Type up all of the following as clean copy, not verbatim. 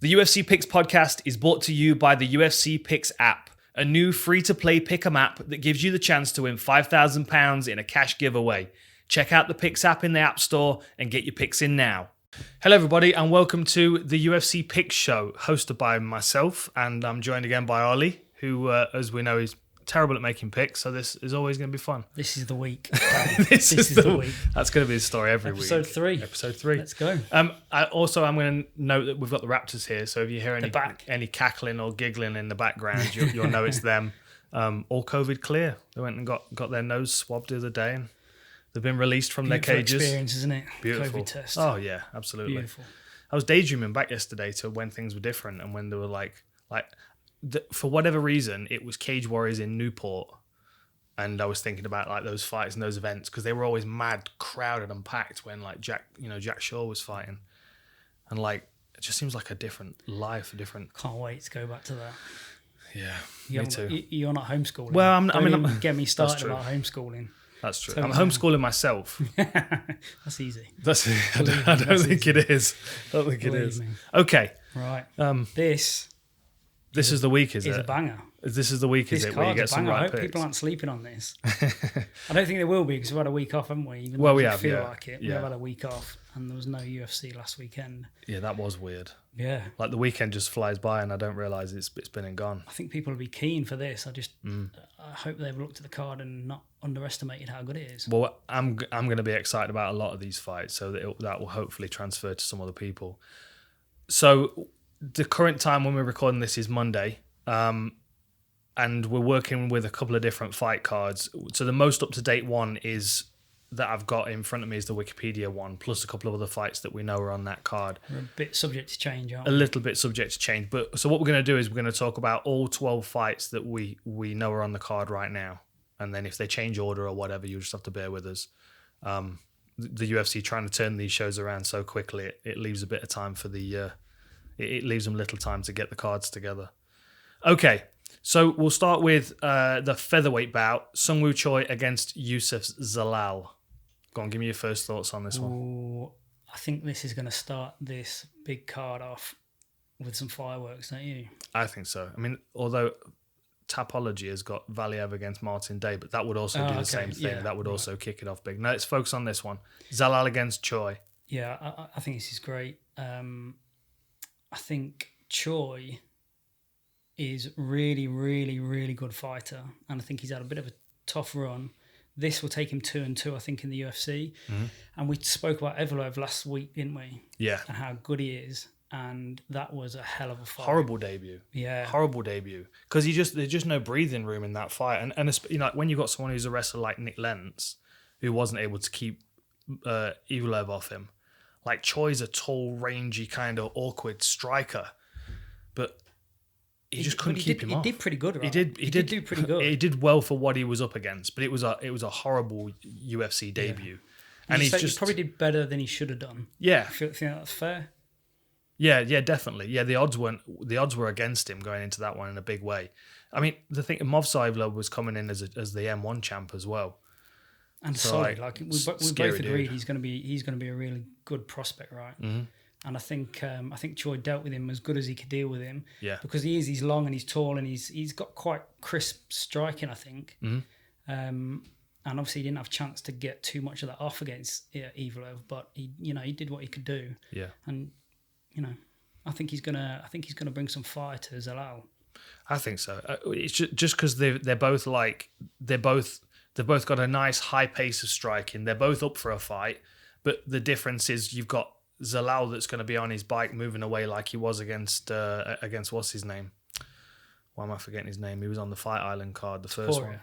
The UFC Picks podcast is brought to you by the UFC Picks app, a new free-to-play pick'em app that gives you the chance to win £5,000 in a cash giveaway. Check out the Picks app in the App Store and get your picks in now. Hello everybody and welcome to the UFC Picks Show, hosted by myself, and I'm joined again by Ollie, who, as we know, is terrible at making picks, so this is always going to be fun. This is the week. This is the week. That's going to be the story every week. Episode 3. Let's go. I'm going to note that we've got the Raptors here, so if you hear any cackling or giggling in the background, you'll know it's them. All COVID clear. They went and got their nose swabbed the other day, and they've been released from their cages. Experience, isn't it? Beautiful. COVID test. Oh yeah, absolutely. Beautiful. I was daydreaming back yesterday to when things were different and when they were for whatever reason, it was Cage Warriors in Newport. And I was thinking about like those fights and those events because they were always mad, crowded and packed when like Jack Shaw was fighting. And like, it just seems like a different life, a different... Can't wait to go back to that. Yeah, me too. You're not homeschooling. Well, I'm get me started about homeschooling. That's true. I'm homeschooling myself. That's easy. I don't think it is. Okay. Right. This is the week, is it? It's a banger. This is the week, is it, where you get some right picks? I hope people aren't sleeping on this. I don't think they will be because we've had a week off, haven't we? Even well, though we have, feel yeah. like it. Yeah. We have had a week off and there was no UFC last weekend. Yeah, that was weird. Yeah. Like the weekend just flies by and I don't realise it's been and gone. I think people will be keen for this. I hope they've looked at the card and not underestimated how good it is. Well, I'm going to be excited about a lot of these fights, so that will hopefully transfer to some other people. So the current time when we're recording this is Monday. And we're working with a couple of different fight cards. So the most up-to-date one is that I've got in front of me is the Wikipedia one, plus a couple of other fights that we know are on that card. We're a bit subject to change, aren't we? A little bit subject to change. But so what we're going to do is we're going to talk about all 12 fights that we know are on the card right now. And then if they change order or whatever, you'll just have to bear with us. The UFC trying to turn these shows around so quickly, it leaves a bit of time for it leaves them little time to get the cards together. Okay, so we'll start with the featherweight bout, Sungwoo Choi against Youssef Zalal. Go on, give me your first thoughts on this one. I think this is going to start this big card off with some fireworks, don't you? I think so. I mean, although Tapology has got Valiev against Martin Day, but that would also do the same thing. Yeah, that would also kick it off big. Now let's focus on this one. Zalal against Choi. Yeah, I think this is great. I think Choi is really, really, really good fighter, and I think he's had a bit of a tough run. This will take him 2-2, I think, in the UFC. Mm-hmm. And we spoke about Ewell last week, didn't we? Yeah. And how good he is, and that was a hell of a fight. Horrible debut. Yeah. Horrible debut. Because there's just no breathing room in that fight, and when you've got someone who's a wrestler like Nick Lentz, who wasn't able to keep Ewell off him, like Choi's a tall, rangy, kind of awkward striker, but he just couldn't keep him off. He did pretty good, right? He did do pretty good. He did well for what he was up against, but it was a horrible UFC debut. Yeah. And he probably did better than he should have done. Yeah. I think that's fair. Yeah, definitely. Yeah, the odds were against him going into that one in a big way. I mean, the thing, Movsarla was coming in as the M1 champ as well. And so solid. We both agreed he's going to be a really good prospect, right? Mm-hmm. And I think Choi dealt with him as good as he could deal with him. Yeah. Because he's long and he's tall and he's got quite crisp striking, I think. Mm-hmm. And obviously he didn't have a chance to get too much of that off against Ewell, but he did what he could do. Yeah. And I think he's gonna bring some fire to Zalal. I think so. It's just because they've both got a nice high pace of striking. They're both up for a fight, but the difference is you've got Zalal that's going to be on his bike moving away like he was against what's his name? Why am I forgetting his name? He was on the Fight Island card, the first one.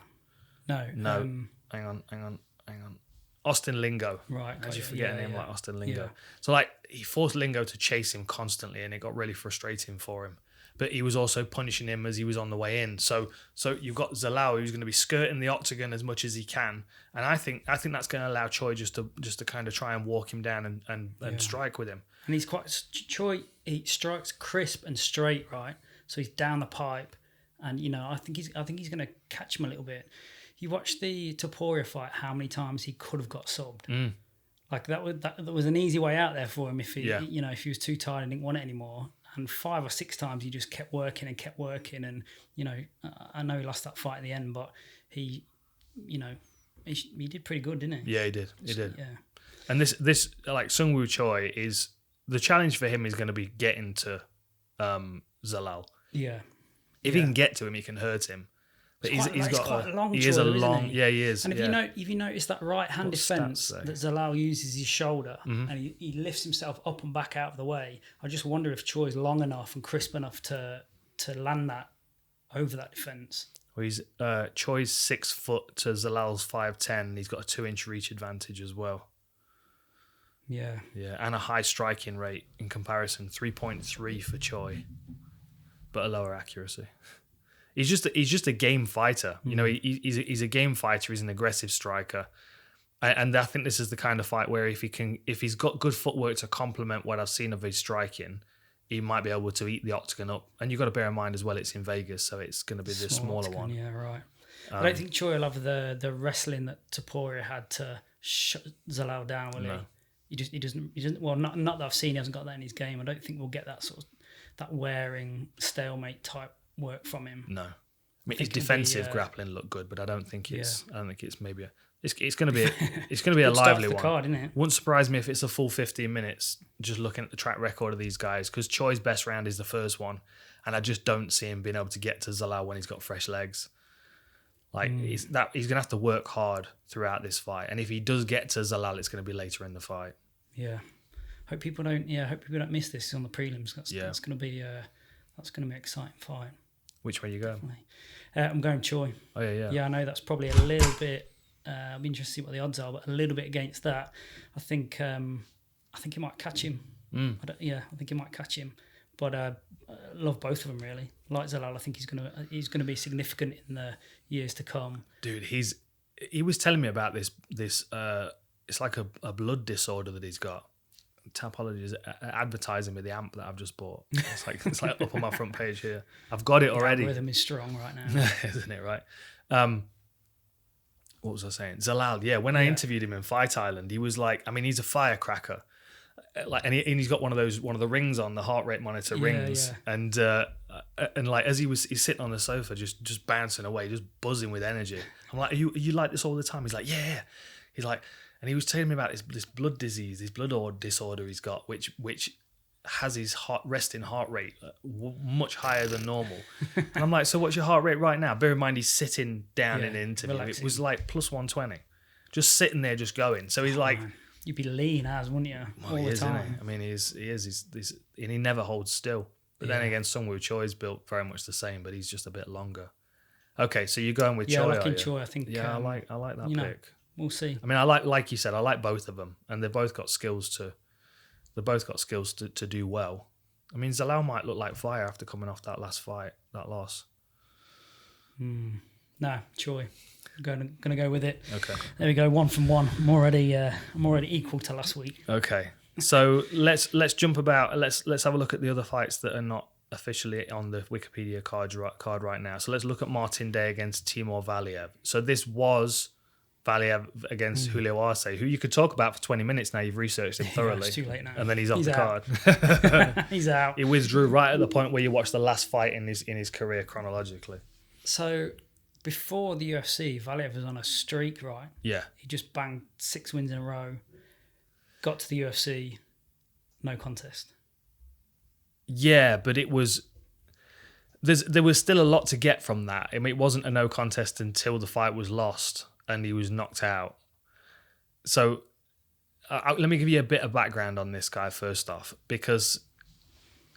No. Hang on. Austin Lingo. Right. How'd you forget a name like Austin Lingo? Yeah. So like he forced Lingo to chase him constantly and it got really frustrating for him. But he was also punishing him as he was on the way in. So you've got Zalal who's going to be skirting the octagon as much as he can, and I think that's going to allow Choi just to kind of try and walk him down and strike with him. And he's Choi. He strikes crisp and straight, right? So he's down the pipe, and I think he's going to catch him a little bit. You watch the Topuria fight, how many times he could have got subbed. Like that was an easy way out there for him if he was too tired and didn't want it anymore. And 5 or 6 times he just kept working. And, you know, I know he lost that fight at the end, but he, you know, he did pretty good, didn't he? Yeah, he did. Yeah. And this like Seungwoo Choi is, the challenge for him is going to be getting to Zalal. Yeah. If he can get to him, he can hurt him. But he's got quite a long. He is a long. He? Yeah, he is. And if you notice that right hand defense that Zalal uses his shoulder and he lifts himself up and back out of the way, I just wonder if Choi's long enough and crisp enough to land that over that defense. Well, he's Choi's 6 foot to Zalal's 5'10". He's got a 2-inch reach advantage as well. Yeah. Yeah, and a high striking rate in comparison, 3.3 for Choi, but a lower accuracy. He's just a game fighter. You know, he's a game fighter. He's an aggressive striker, and I think this is the kind of fight where if he's got good footwork to complement what I've seen of his striking, he might be able to eat the octagon up. And you've got to bear in mind as well, it's in Vegas, so it's going to be the smaller one. Yeah, right. I don't think Choi will have the wrestling that Topuria had to shut Zalal down, will he? He doesn't. Well, not that I've seen. He hasn't got that in his game. I don't think we'll get that sort of that wearing stalemate type work from him. No, I mean his defensive grappling looked good, but I don't think it's. Yeah. I don't think it's maybe it's going to be a lively one. Card, isn't it? Wouldn't surprise me if it's a full 15 minutes. Just looking at the track record of these guys, because Choi's best round is the first one, and I just don't see him being able to get to Zalal when he's got fresh legs. Like he's going to have to work hard throughout this fight, and if he does get to Zalal, it's going to be later in the fight. Yeah, hope people don't miss this on the prelims. That's going to be an exciting fight. Which way you go? I'm going Choi. Oh yeah. Yeah, I know that's probably a little bit. I'll be interested to see what the odds are, but a little bit against that. I think he might catch him. I think he might catch him. But I love both of them really. Like Zalal, I think he's gonna be significant in the years to come. Dude, he was telling me about this. It's like a blood disorder that he's got. Tapology is advertising with the amp that I've just bought. It's like up on my front page here. I've got it already. The rhythm is strong right now, isn't it? Right. What was I saying? Zalal. Yeah. When I interviewed him in Fight Island, he was like, I mean, he's a firecracker. Like, and he's got one of the rings on, the heart rate monitor rings, and like as he's sitting on the sofa, just bouncing away, just buzzing with energy. I'm like, are you like this all the time? He's like, yeah. He's like. And he was telling me about this blood disease, this blood disorder he's got, which has his resting heart rate much higher than normal. And I'm like, so what's your heart rate right now? Bear in mind, he's sitting down in an interview. Relaxing. It was like plus 120, just sitting there, just going. So he's like, you'd be lean as, wouldn't you? Well, all the time. Isn't he? I mean, he is, and he never holds still. But then again, Seungwoo Choi is built very much the same, but he's just a bit longer. Okay, so you're going with Choi. Yeah, Choi. I think. Yeah, I like that pick. We'll see. I mean, I like you said, I like both of them, and they've both got skills to do well. I mean, Zalal might look like fire after coming off that last fight, that loss. Nah, Choi. Gonna go with it. Okay. There we go. 1 from 1. I'm already equal to last week. Okay. So let's jump about. Let's have a look at the other fights that are not officially on the Wikipedia card right now. So let's look at Martin Day against Timur Valiev. So this was Valiev against Julio Arce, who you could talk about for 20 minutes now. You've researched him thoroughly. It's too late now. And then he's off the out. card. He's out. He withdrew right at the point where you watched the last fight in his career chronologically. So before the UFC, Valiev was on a streak, right? Yeah. He just banged 6 wins in a row, got to the UFC, no contest. Yeah, but it was... There was still a lot to get from that. I mean, it wasn't a no contest until the fight was lost and he was knocked out. So let me give you a bit of background on this guy first off, because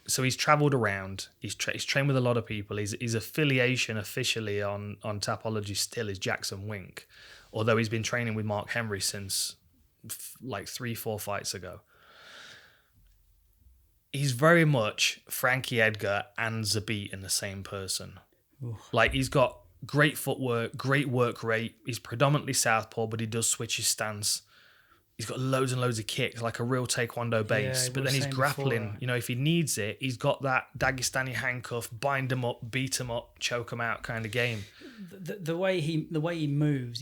so he's travelled around. He's trained with a lot of people. His affiliation officially on Tapology still is Jackson Wink, although he's been training with Mark Henry since like 3-4 fights ago. He's very much Frankie Edgar and Zabit in the same person. Oof. Like, he's got great footwork, great work rate. He's predominantly southpaw, but he does switch his stance He's got loads and loads of kicks, like a real Taekwondo base. But then he's grappling. Before, you know, if he needs it, he's got that Dagestani handcuff, bind him up, beat him up, choke him out kind of game. The way he moves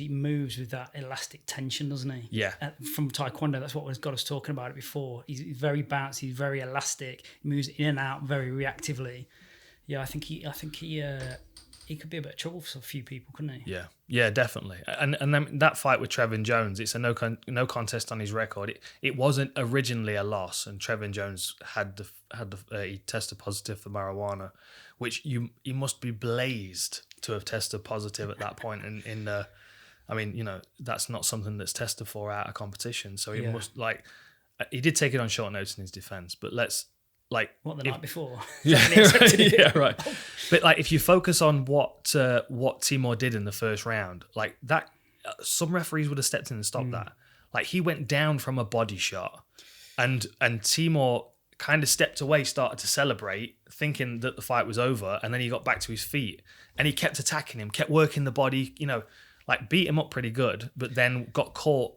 with that elastic tension, doesn't he? Yeah. From Taekwondo, that's what got us talking about it before. He's very bouncy, he's very elastic. He moves in and out very reactively. Yeah, I think he could be a bit of trouble for a few people, couldn't he? Yeah, definitely. And then that fight with Trevin Jones, it's a no contest on his record. It wasn't originally a loss, and Trevin Jones he tested positive for marijuana, which you must be blazed to have tested positive at that point. I mean, you know, that's not something that's tested for out of competition. So he must he did take it on short notice in his defense, but let's. Like night before, right. But like, if you focus on what Timur did in the first round, like that, some referees would have stepped in and stopped that. Like he went down from a body shot, and Timur kind of stepped away, started to celebrate, thinking that the fight was over, and then he got back to his feet, and he kept attacking him, kept working the body, you know, like beat him up pretty good, but then got caught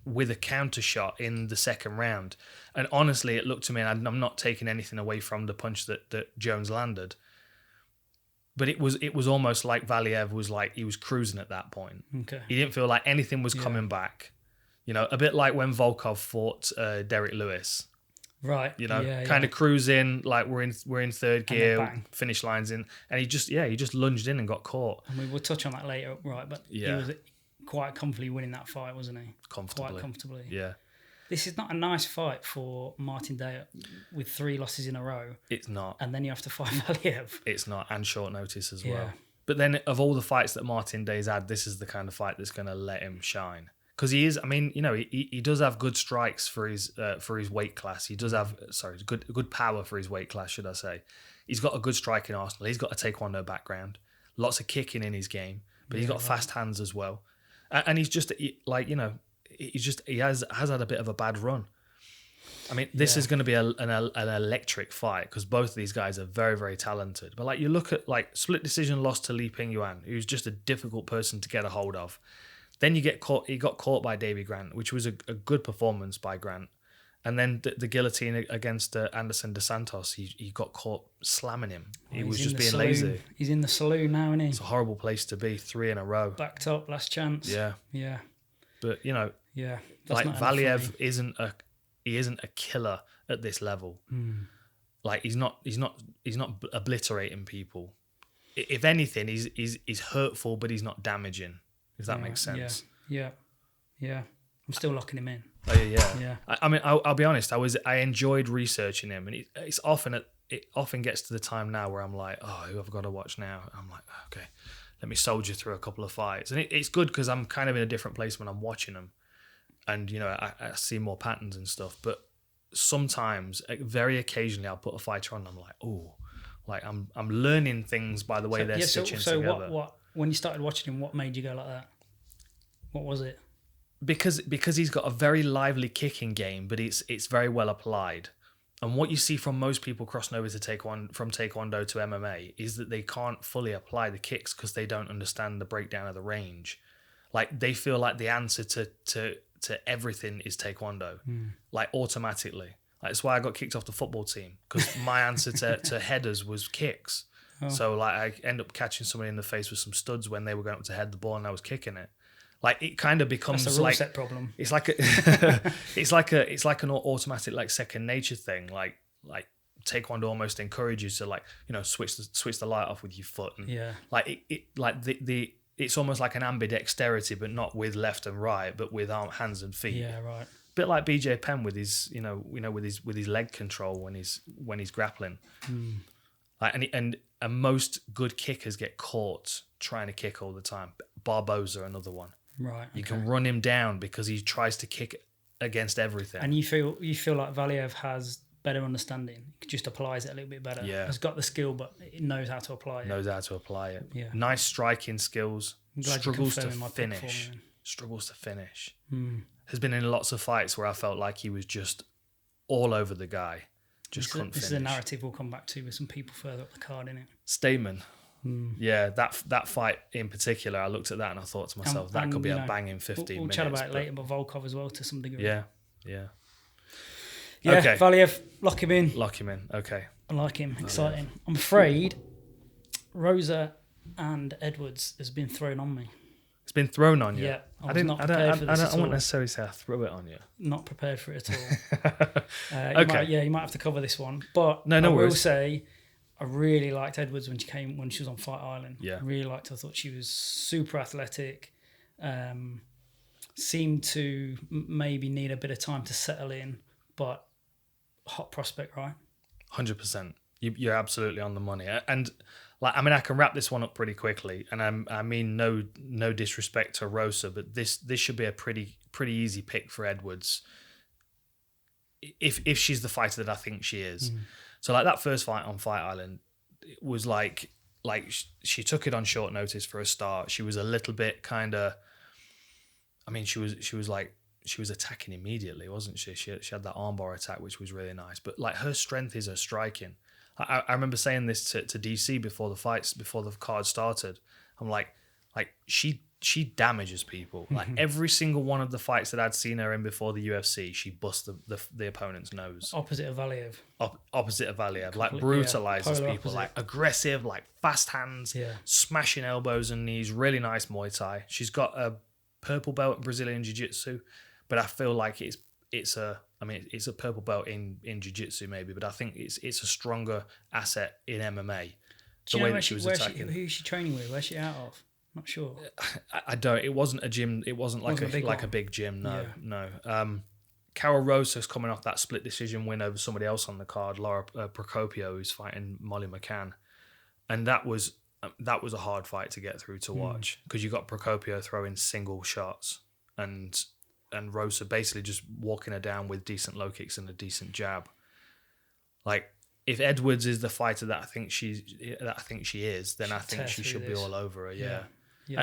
with a counter shot in the second round. And honestly, it looked to me, and I'm not taking anything away from the punch that Jones landed, but it was almost like Valiev was like, he was cruising at that point. Okay. He didn't feel like anything was coming back. You know, a bit like when Volkov fought Derek Lewis. Right. You know, kind of cruising, like we're in third gear, finish lines in, and he just lunged in and got caught. And we'll touch on that later, right? But he was quite comfortably winning that fight, wasn't he? Quite comfortably. Yeah. This is not a nice fight for Martin Day with 3 losses in a row. It's not. And then you have to fight Valiev. It's not, and short notice as well. But then of all the fights that Martin Day's had, this is the kind of fight that's going to let him shine. Because he is, I mean, you know, he does have good strikes for his weight class. He does have, good power for his weight class, should I say. He's got a good striking arsenal. He's got a Taekwondo background. Lots of kicking in his game. But he's got fast hands as well. And he's just, like, you know, he has had a bit of a bad run. I mean, this is going to be an electric fight because both of these guys are very, very talented. But like, you look at like split decision loss to Li Ping Yuan, who's just a difficult person to get a hold of. Then you get caught. He got caught by Davy Grant, which was a good performance by Grant. And then the guillotine against Anderson dos Santos, he got caught slamming him. He was just being lazy. He's in the saloon now, isn't he? It's a horrible place to be. 3 in a row. Backed up, last chance. Yeah. But you know, that's like Valiev isn't a killer at this level. Like he's not obliterating people. If anything, he's hurtful, but he's not damaging. If that makes sense. Yeah. I'm still locking him in. Oh yeah. I mean, I'll be honest. I enjoyed researching him, and it often gets to the time now where I'm like, oh, who have I got to watch now? I'm like, okay, let me soldier through a couple of fights, and it's good because I'm kind of in a different place when I'm watching them, and you know, I see more patterns and stuff. But sometimes, very occasionally, I'll put a fighter on, and I'm like, oh, like I'm learning things by the way they're stitching together. So what? When you started watching him, what made you go like that? What was it? Because he's got a very lively kicking game, but it's very well applied. And what you see from most people crossing over to from Taekwondo to MMA is that they can't fully apply the kicks because they don't understand the breakdown of the range. Like they feel like the answer to everything is Taekwondo, like automatically. Like, that's why I got kicked off the football team because my answer to headers was kicks. Oh. So like I end up catching somebody in the face with some studs when they were going up to head the ball and I was kicking it. Like it kind of becomes that's a rule set problem. It's like it's like an automatic like second nature thing. Like Taekwondo almost encourages you to like, you know, switch the light off with your foot and like it's almost like an ambidexterity, but not with left and right, but with hands and feet. Yeah, right. Bit like BJ Penn with his with his leg control when he's grappling. Like and most good kickers get caught trying to kick all the time. Barboza, another one. Right. You can run him down because he tries to kick against everything. And you feel like Valiev has better understanding. He just applies it a little bit better. Yeah. Has got the skill, but it knows how to apply it. Knows how to apply it. Yeah. Nice striking skills. Struggles to finish. Mm. Has been in lots of fights where I felt like he was just all over the guy. Just couldn't finish. This is a narrative we'll come back to with some people further up the card, isn't it? Stamann. Yeah, that fight in particular, I looked at that and I thought to myself, that could be a banging 15 minutes. We'll chat about it later, but Volkov as well to some degree. Yeah. Yeah, okay. Valiev, lock him in. Okay. I like him. Exciting. I'm afraid Rosa and Edwards has been thrown on me. It's been thrown on you? Yeah. I won't necessarily say I threw it on you. Not prepared for it at all. Okay. You might have to cover this one. But I will say, I really liked Edwards when she was on Fight Island. Yeah. I really liked her. I thought she was super athletic. Seemed to maybe need a bit of time to settle in, but hot prospect, right? 100%. You're absolutely on the money. And I can wrap this one up pretty quickly. And I mean no disrespect to Rosa, but this should be a pretty easy pick for Edwards if she's the fighter that I think she is. So that first fight on Fight Island, it was like she took it on short notice for a start. She was a little bit kind of, she was attacking immediately, wasn't she? She had that armbar attack, which was really nice. But her strength is her striking. I remember saying this to DC before the card started. I'm like she damages people. Every single one of the fights that I'd seen her in before the UFC, she busts the opponent's nose. Opposite of Valiev. Opposite of Valiev. Brutalizes people. Opposite. Aggressive, fast hands, smashing elbows and knees, really nice Muay Thai. She's got a purple belt in Brazilian Jiu-Jitsu, but I feel like it's a purple belt in Jiu-Jitsu maybe, but I think it's a stronger asset in MMA. The way that she was attacking. Who's she training with? Where's she out of? Not sure. I don't. It wasn't a gym. It wasn't like a big gym. No. Carol Rosa's coming off that split decision win over somebody else on the card, Laura Procopio, who's fighting Molly McCann, and that was a hard fight to get through to watch because you got Procopio throwing single shots and Rosa basically just walking her down with decent low kicks and a decent jab. If Edwards is the fighter that I think she is, then I think she should be all over her. Yeah.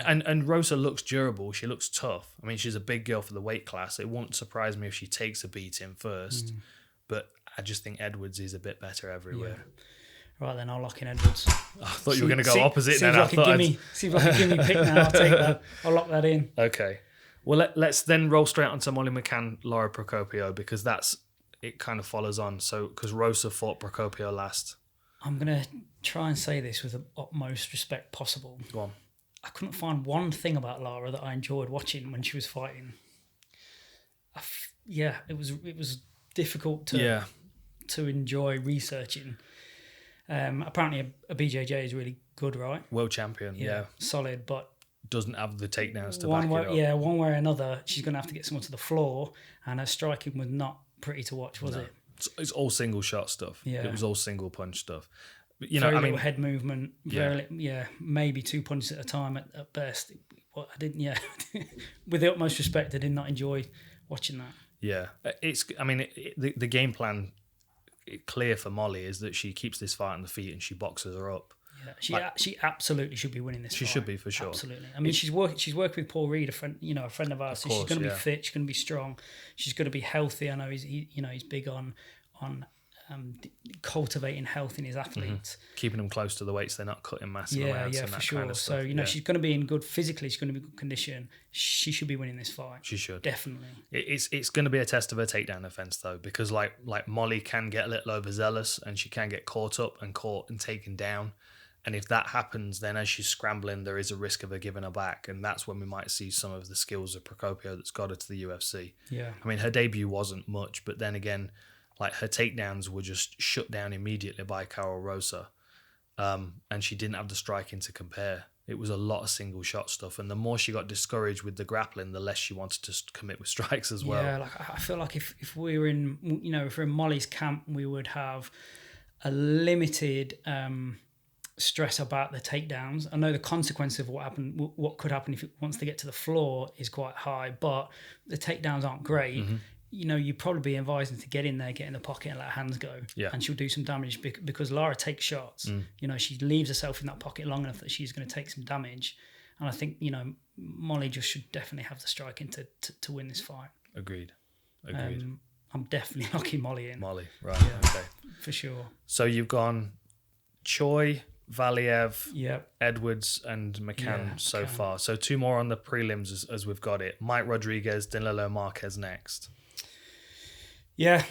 And Rosa looks durable. She looks tough. She's a big girl for the weight class. It won't surprise me if she takes a beating first, but I just think Edwards is a bit better everywhere. Right then, I'll lock in Edwards. I thought you were going to go opposite. Seems like a gimme pick now. I'll take that. I'll lock that in. Okay. Well, let's then roll straight onto Molly McCann, Laura Procopio, because it kind of follows on. So, because Rosa fought Procopio last. I'm going to try and say this with the utmost respect possible. Go on. I couldn't find one thing about Lara that I enjoyed watching when she was fighting. It was difficult to enjoy researching. Apparently, a BJJ is really good, right? World champion, yeah. Solid, but doesn't have the takedowns to back it up. Yeah, one way or another, she's going to have to get someone to the floor, and her striking was not pretty to watch, was it? It's all single shot stuff. Yeah. It was all single punch stuff. But, very little head movement. Maybe 2 punches at a time at best. Well, I didn't. Yeah, with the utmost respect, I did not enjoy watching that. Yeah, the game plan clear for Molly is that she keeps this fight on the feet and she boxes her up. Yeah, she absolutely should be winning this fight. She should be for sure. Absolutely. She's worked with Paul Reed, a friend of ours. So she's going to be fit. She's going to be strong. She's going to be healthy. I know he's big on cultivating health in his athletes, keeping them close to the weights. They're not cutting massive amounts. And that sure. Kind of stuff. So she's going to be in good physically. She's going to be in good condition. She should be winning this fight. She should definitely. It's going to be a test of her takedown offense though, because like Molly can get a little overzealous and she can get caught and taken down. And if that happens, then as she's scrambling, there is a risk of her giving her back. And that's when we might see some of the skills of Procopio that's got her to the UFC. Yeah. Her debut wasn't much, but then again, her takedowns were just shut down immediately by Carol Rosa. And she didn't have the striking to compare. It was a lot of single shot stuff. And the more she got discouraged with the grappling, the less she wanted to commit with strikes as well. Yeah, I feel like if we were in, if we're in Molly's camp, we would have a limited stress about the takedowns. I know the consequence of what could happen if it wants to get to the floor is quite high, but the takedowns aren't great. Mm-hmm. You'd probably be advising to get in there, get in the pocket and let her hands go. Yeah. And she'll do some damage because Lara takes shots. She leaves herself in that pocket long enough that she's going to take some damage. And I think, Molly just should definitely have the striking to win this fight. Agreed. I'm definitely locking Molly in. Molly, right. Yeah, okay. For sure. So you've gone Choi, Valiev, Edwards, and McCann so far. So 2 more on the prelims as we've got it. Mike Rodriguez, Danilo Marques next. Yeah.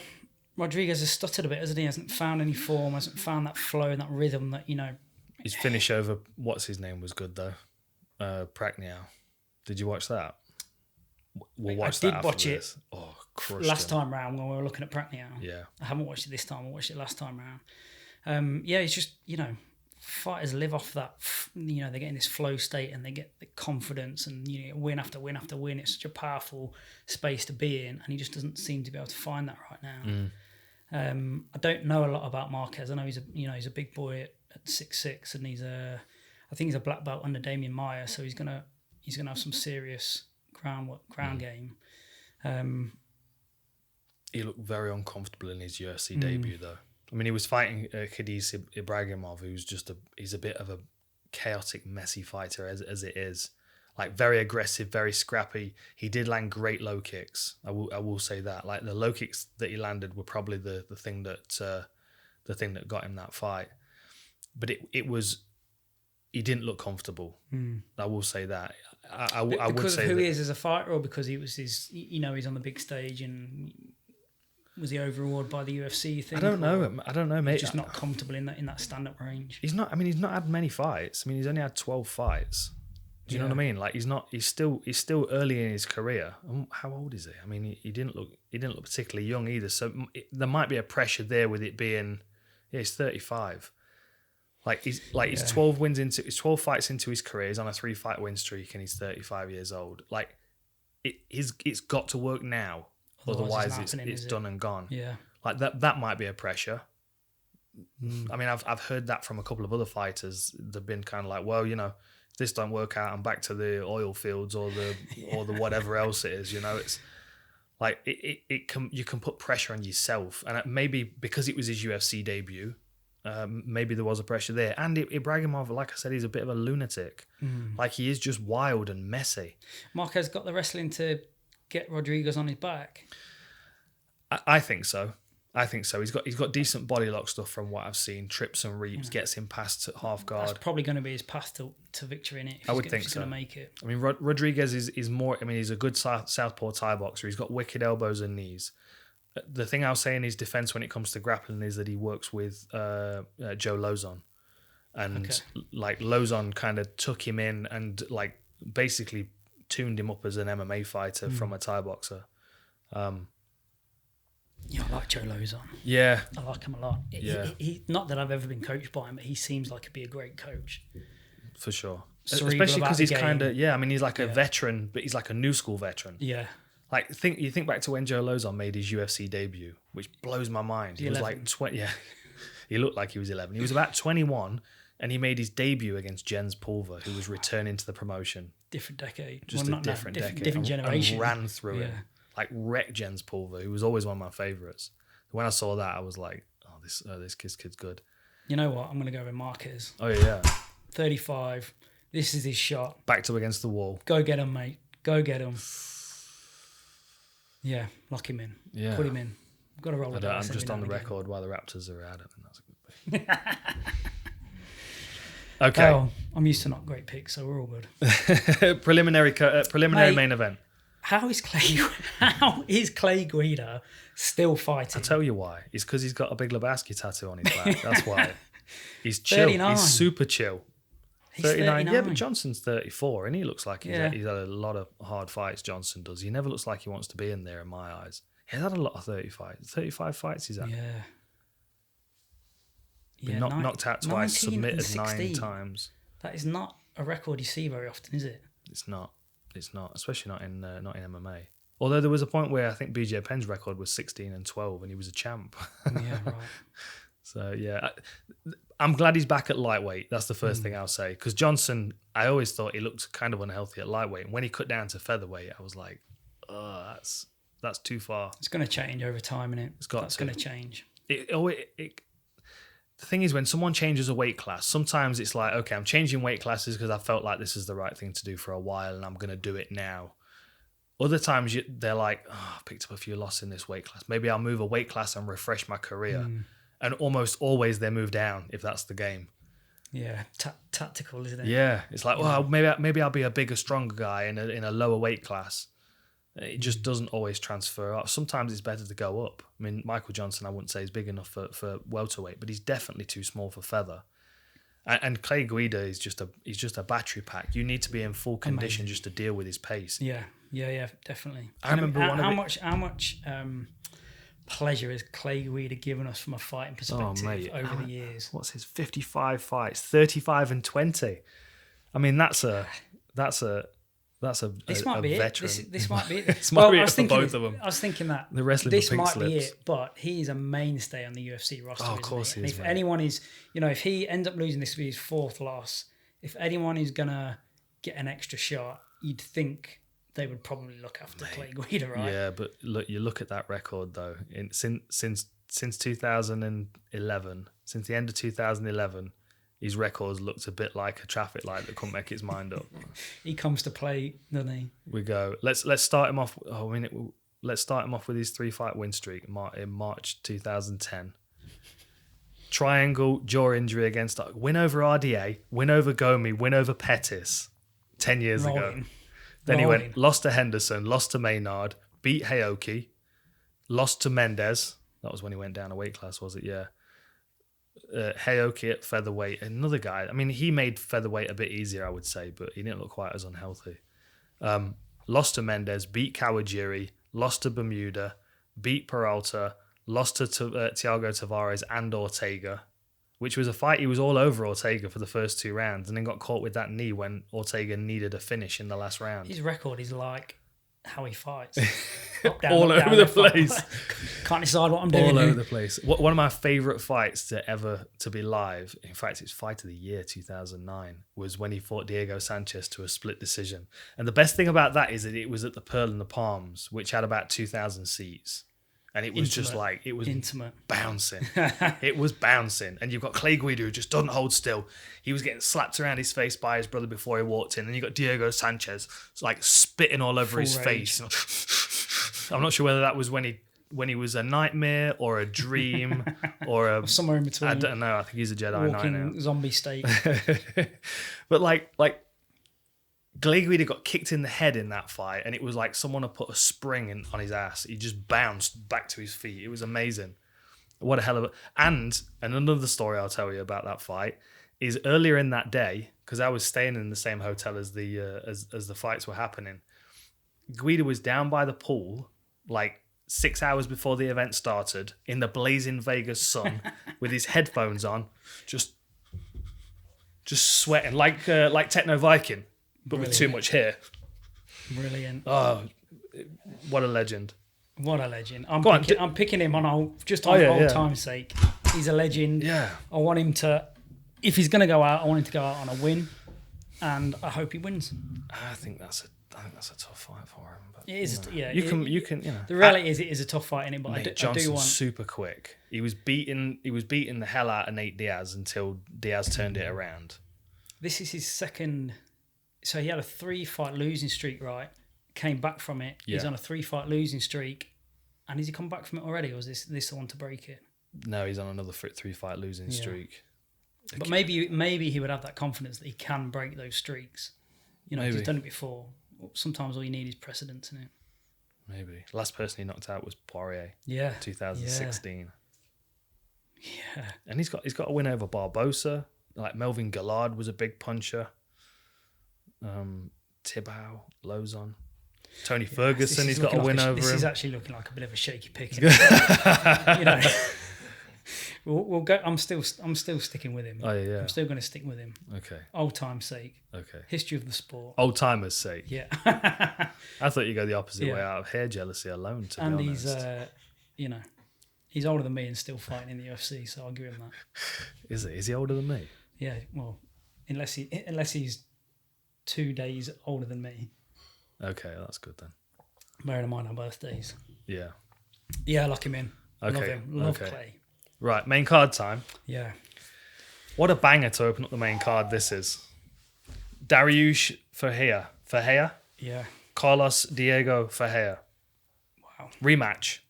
Rodriguez has stuttered a bit, hasn't he? Hasn't found any form, hasn't found that flow and that rhythm that, His finish over, what's his name, was good though. Pragneo. Did you watch that? We'll watch that. I did watch it. Oh, last time round when we were looking at Pragneo. Yeah. I haven't watched it this time. I watched it last time round. It's just, fighters live off that, they get in this flow state and they get the confidence and, win after win after win. It's such a powerful space to be in, and he just doesn't seem to be able to find that right now. I don't know a lot about Marques. I know he's a big boy at 6'6", and I think he's a black belt under Damian Maia, so he's gonna have some serious ground game. He looked very uncomfortable in his UFC debut, though. I mean, he was fighting Khadis Ibragimov, he's a bit of a chaotic, messy fighter as it is. Like, very aggressive, very scrappy. He did land great low kicks. I will say that. Like, the low kicks that he landed were probably the thing that got him that fight. But he didn't look comfortable. I will say that. I would say because of who he is as a fighter, or because he was he's on the big stage, and was he overawed by the UFC? You think? I don't know, mate. He's just not comfortable in that stand-up range. He's not. I mean, he's not had many fights. I mean, he's only had 12 fights. Do you know what I mean? Like, he's still early in his career. How old is he? I mean, he didn't look particularly young either. So there might be a pressure there with it being, he's 35. He's 12 fights into his career. He's on a 3-fight win streak, and he's 35 years old. Like, it's got to work now. Otherwise it's done and gone. Yeah. Like that might be a pressure. I mean, I've heard that from a couple of other fighters. They've been kind of like, well, if this don't work out, I'm back to the oil fields or the whatever else it is. It's like you can put pressure on yourself, and maybe because it was his UFC debut, maybe there was a pressure there. And Ibragimov, like I said, he's a bit of a lunatic. Like, he is just wild and messy. Marques got the wrestling to get Rodriguez on his back. I think so. He's got decent body lock stuff from what I've seen. Trips and reaps, gets him past half guard. That's probably going to be his path to victory in it. I would think so. Going to make it. I mean, Rodriguez is more. I mean, he's a good southpaw Thai boxer. He's got wicked elbows and knees. The thing I'll say in his defense when it comes to grappling is that he works with Joe Lozon, and like Lozon kind of took him in and like basically tuned him up as an MMA fighter from a Thai boxer. I like Joe Lozon. Yeah. I like him a lot. He, not that I've ever been coached by him, but he seems like he'd be a great coach. For sure. Cerebral, especially because he's kind of, I mean, he's like a veteran, but he's like a new school veteran. Yeah. Like, you think back to when Joe Lozon made his UFC debut, which blows my mind. He was like 20. Yeah. He looked like he was 11. He was about 21, and he made his debut against Jens Pulver, who was returning to the promotion. Different decade. Just a different decade. Different generation. And ran through it. Like, wrecked Jens Pulver, who was always one of my favourites. When I saw that, I was like, this kid's good. You know what? I'm going to go with Marques. Oh, yeah. 35. This is his shot. Backed up against the wall. Go get him, mate. Go get him. Yeah, lock him in. Yeah. Put him in. I've got to roll the dice. I'm just on the record while the Raptors are out. I think that's a good thing. Okay. Oh, I'm used to not great picks, so we're all good. Preliminary main event. How is Clay Guida still fighting? I'll tell you why. It's because he's got a big Lebowski tattoo on his back. That's why. He's chill. 39. He's super chill. He's 39. Yeah, but Johnson's 34, and he looks like he's had a lot of hard fights. Johnson does. He never looks like he wants to be in there, in my eyes. He's had a lot of 35 fights he's had. Been knocked out twice, submitted 9 times. That is not a record you see very often, is it? It's not, especially not in MMA. Although there was a point where I think BJ Penn's record was 16-12, and he was a champ. Yeah, right. So yeah, I'm glad he's back at lightweight. That's the first thing I'll say. Because Johnson, I always thought he looked kind of unhealthy at lightweight, and when he cut down to featherweight, I was like, oh, that's too far. It's going to change over time, isn't it? That's going to change. The thing is, when someone changes a weight class, sometimes it's like, okay, I'm changing weight classes because I felt like this is the right thing to do for a while, and I'm going to do it now. Other times they're like, oh, I picked up a few losses in this weight class. Maybe I'll move a weight class and refresh my career. And almost always they move down if that's the game. Yeah, tactical, isn't it? Yeah, it's like, well, maybe I'll be a bigger, stronger guy in a lower weight class. It just doesn't always transfer up. Sometimes it's better to go up. I mean, Michael Johnson, I wouldn't say is big enough for welterweight, but he's definitely too small for feather. And Clay Guida is just a battery pack. You need to be in full condition just to deal with his pace. Yeah, definitely. I remember how much pleasure has Clay Guida given us from a fighting perspective over the years? What's his 55 fights, 35-20? I mean, that's a This might be veteran. This might be it. This might be it for both of them. I was thinking that the wrestling this might slips. Be it, but he is a mainstay on the UFC roster. Oh, of course he is. If mate. Anyone is, if he ends up losing this with his fourth loss, if anyone is gonna get an extra shot, you'd think they would probably look after Clay Guida, right? Yeah, but you look at that record though. Since 2011, since the end of 2011. His records looked a bit like a traffic light that couldn't make its mind up. He comes to play, doesn't he? We go. Let's start him off. Let's start him off with his 3-fight win streak in March 2010. Triangle jaw injury against win over RDA, win over Gomi, win over Pettis 10 years ago. Then he went lost to Henderson, lost to Maynard, beat Haoki, lost to Mendez. That was when he went down a weight class, was it? Yeah. Haoki at featherweight, another guy. I mean, he made featherweight a bit easier, I would say, but he didn't look quite as unhealthy. Lost to Mendez, beat Kawajiri, lost to Bermuda, beat Peralta, lost to Thiago Tavares and Ortega, which was a fight he was all over Ortega for the first 2 rounds, and then got caught with that knee when Ortega needed a finish in the last round. His record is like how he fights. Up, down, all up, over down, the place. Can't decide what I'm doing. All over the place. One of my favourite fights to be live, in fact, it's fight of the year 2009, was when he fought Diego Sanchez to a split decision. And the best thing about that is that it was at the Pearl and the Palms, which had about 2,000 seats. And it was just like, it was intimate. Bouncing. It was bouncing. And you've got Clay Guida, who just doesn't hold still. He was getting slapped around his face by his brother before he walked in. And you got Diego Sanchez like spitting all over his face. I'm not sure whether that was when he was a nightmare or a dream or somewhere in between. I don't know. I think he's a Jedi Knight now. Zombie state. But like Clay Guida got kicked in the head in that fight, and it was like someone had put a spring on his ass. He just bounced back to his feet. It was amazing. What a hell of a... And another story I'll tell you about that fight is earlier in that day, because I was staying in the same hotel as the fights were happening, Guida was down by the pool, like 6 hours before the event started, in the blazing Vegas sun, with his headphones on, just sweating like Techno Viking, but with too much hair. Brilliant. Oh, what a legend! What a legend! I'm picking him on old time's sake. He's a legend. Yeah. I want him to. If he's going to go out, I want him to go out on a win, and I hope he wins. I think that's a tough fight for him. But, it is. You know. The reality is, it is a tough fight in it, but mate, I do want super quick. He was beating the hell out of Nate Diaz until Diaz turned it around. This is his second. So he had a 3-fight losing streak, right? Came back from it. Yeah. He's on a 3-fight losing streak, and has he come back from it already, or is this the one to break it? No, he's on another 3-fight losing streak. But maybe he would have that confidence that he can break those streaks. You know, he's done it before. Sometimes all you need is precedence in it. Maybe. Last person he knocked out was Poirier. Yeah. 2016. Yeah. And he's got a win over Barbosa. Like Melvin Gillard was a big puncher. Tibau, Lozon. Tony Ferguson, he's got a win over him. This is actually looking like a bit of a shaky pick. You know. We'll go. I'm still sticking with him. Oh yeah. I'm still going to stick with him. Okay. Old time's sake. Okay. History of the sport. Old timers' sake. Yeah. I thought you go the opposite way out of hair jealousy alone. To be honest. And he's, he's older than me and still fighting in the UFC, so I'll give him that. Is he? Is he older than me? Yeah. Well, unless he's 2 days older than me. Okay, that's good then. Bearing in mind our birthdays. Yeah. Yeah, I lock him in. Okay. Love him. Love Clay. Right, main card time. Yeah. What a banger to open up the main card this is. Dariush Ferreira? Yeah. Carlos Diego Ferreira. Wow. Rematch.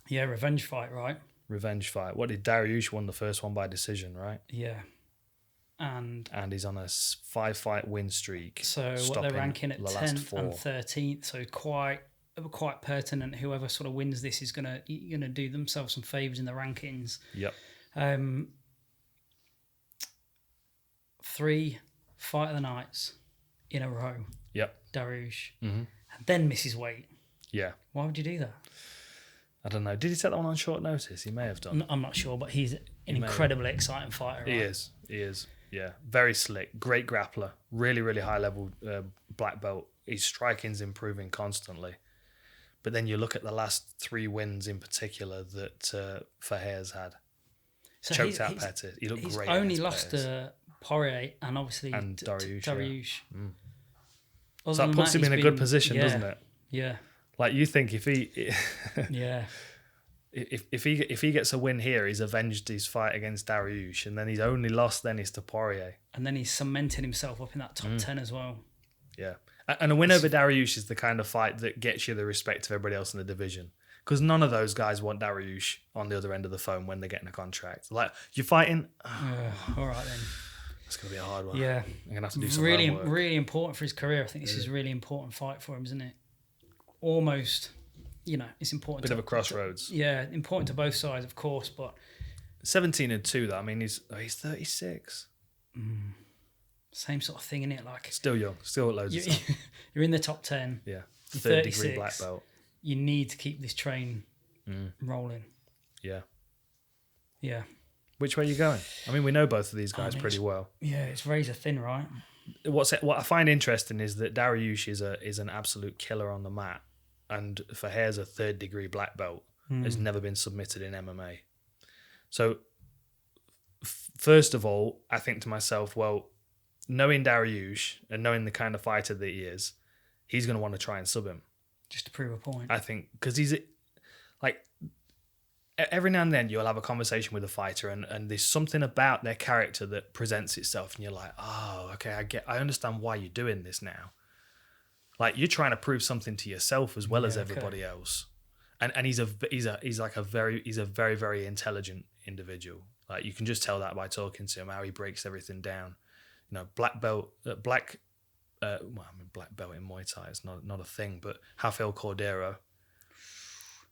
Yeah, revenge fight, right? Revenge fight. What did Dariush won the first one by decision, right? Yeah. and he's on a 5-fight win streak. So what they're ranking at 10th and 13th. So quite pertinent. Whoever sort of wins this is gonna do themselves some favors in the rankings. Yep. 3 fight of the nights in a row. Yep. Dariush. And then misses weight. Yeah. Why would you do that? I don't know. Did he take that one on short notice? He may have done. I'm not sure, but he's an incredibly exciting fighter. Right? He is. Yeah. Very slick. Great grappler. Really, really high level black belt. His striking's improving constantly. But then you look at the last 3 wins in particular that Ferreira's had. So choked out Pettis. He looked great. He's only lost to Poirier and obviously Dariush. Yeah. So that puts him in a good position, doesn't it? Yeah. Like you think if he yeah. If he gets a win here, he's avenged his fight against Dariush, and then his only loss then is to Poirier. And then he's cemented himself up in that top 10 as well. Yeah. And a win over Dariush is the kind of fight that gets you the respect of everybody else in the division. Because none of those guys want Dariush on the other end of the phone when they're getting a contract. Like, you're fighting? All right, then. It's going to be a hard one. Yeah. I'm going to have to do some really, homework. really important for his career. I think this is a really important fight for him, isn't it? Almost, it's important. Bit of a crossroads. Important to both sides, of course, but 17-2 though. I mean, he's 36. Same sort of thing, innit? Like still young, still loads of time. You're in the top 10. Yeah, third degree black belt. You need to keep this train rolling. Yeah. Yeah. Which way are you going? I mean, we know both of these guys pretty well. Yeah, it's razor thin, right? What I find interesting is that Dariush is an absolute killer on the mat, and Ferreira's a third degree black belt. Has never been submitted in MMA. So, first of all, I think to myself, well, knowing Dariush and knowing the kind of fighter that he is, he's going to want to try and sub him. Just to prove a point. I think, because he's like, every now and then you'll have a conversation with a fighter and there's something about their character that presents itself and you're like, oh, okay, I understand why you're doing this now. Like, you're trying to prove something to yourself as well as everybody else. And he's a very, very intelligent individual. Like, you can just tell that by talking to him, how he breaks everything down. Black belt in Muay Thai is not a thing, but Rafael Cordeiro,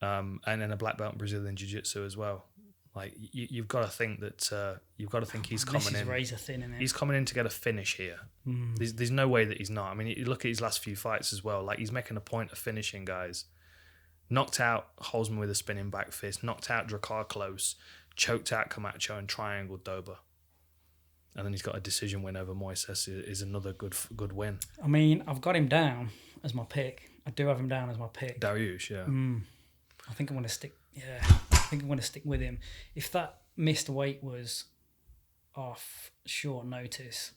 and then a black belt in Brazilian Jiu-Jitsu as well. Like, you've got to think that he's coming in. Razor thin, isn't it? He's coming in to get a finish here. There's no way that he's not. I mean, you look at his last few fights as well. Like, he's making a point of finishing guys. Knocked out Holzman with a spinning back fist. Knocked out Drakkar close. Choked out Camacho and triangled Dober. And then he's got a decision win over Moises is another good win. I mean, I've got him down as my pick. I do have him down as my pick. Dariush, yeah. I think I'm going to stick. Yeah, I think I'm going to stick with him. If that missed weight was off short notice,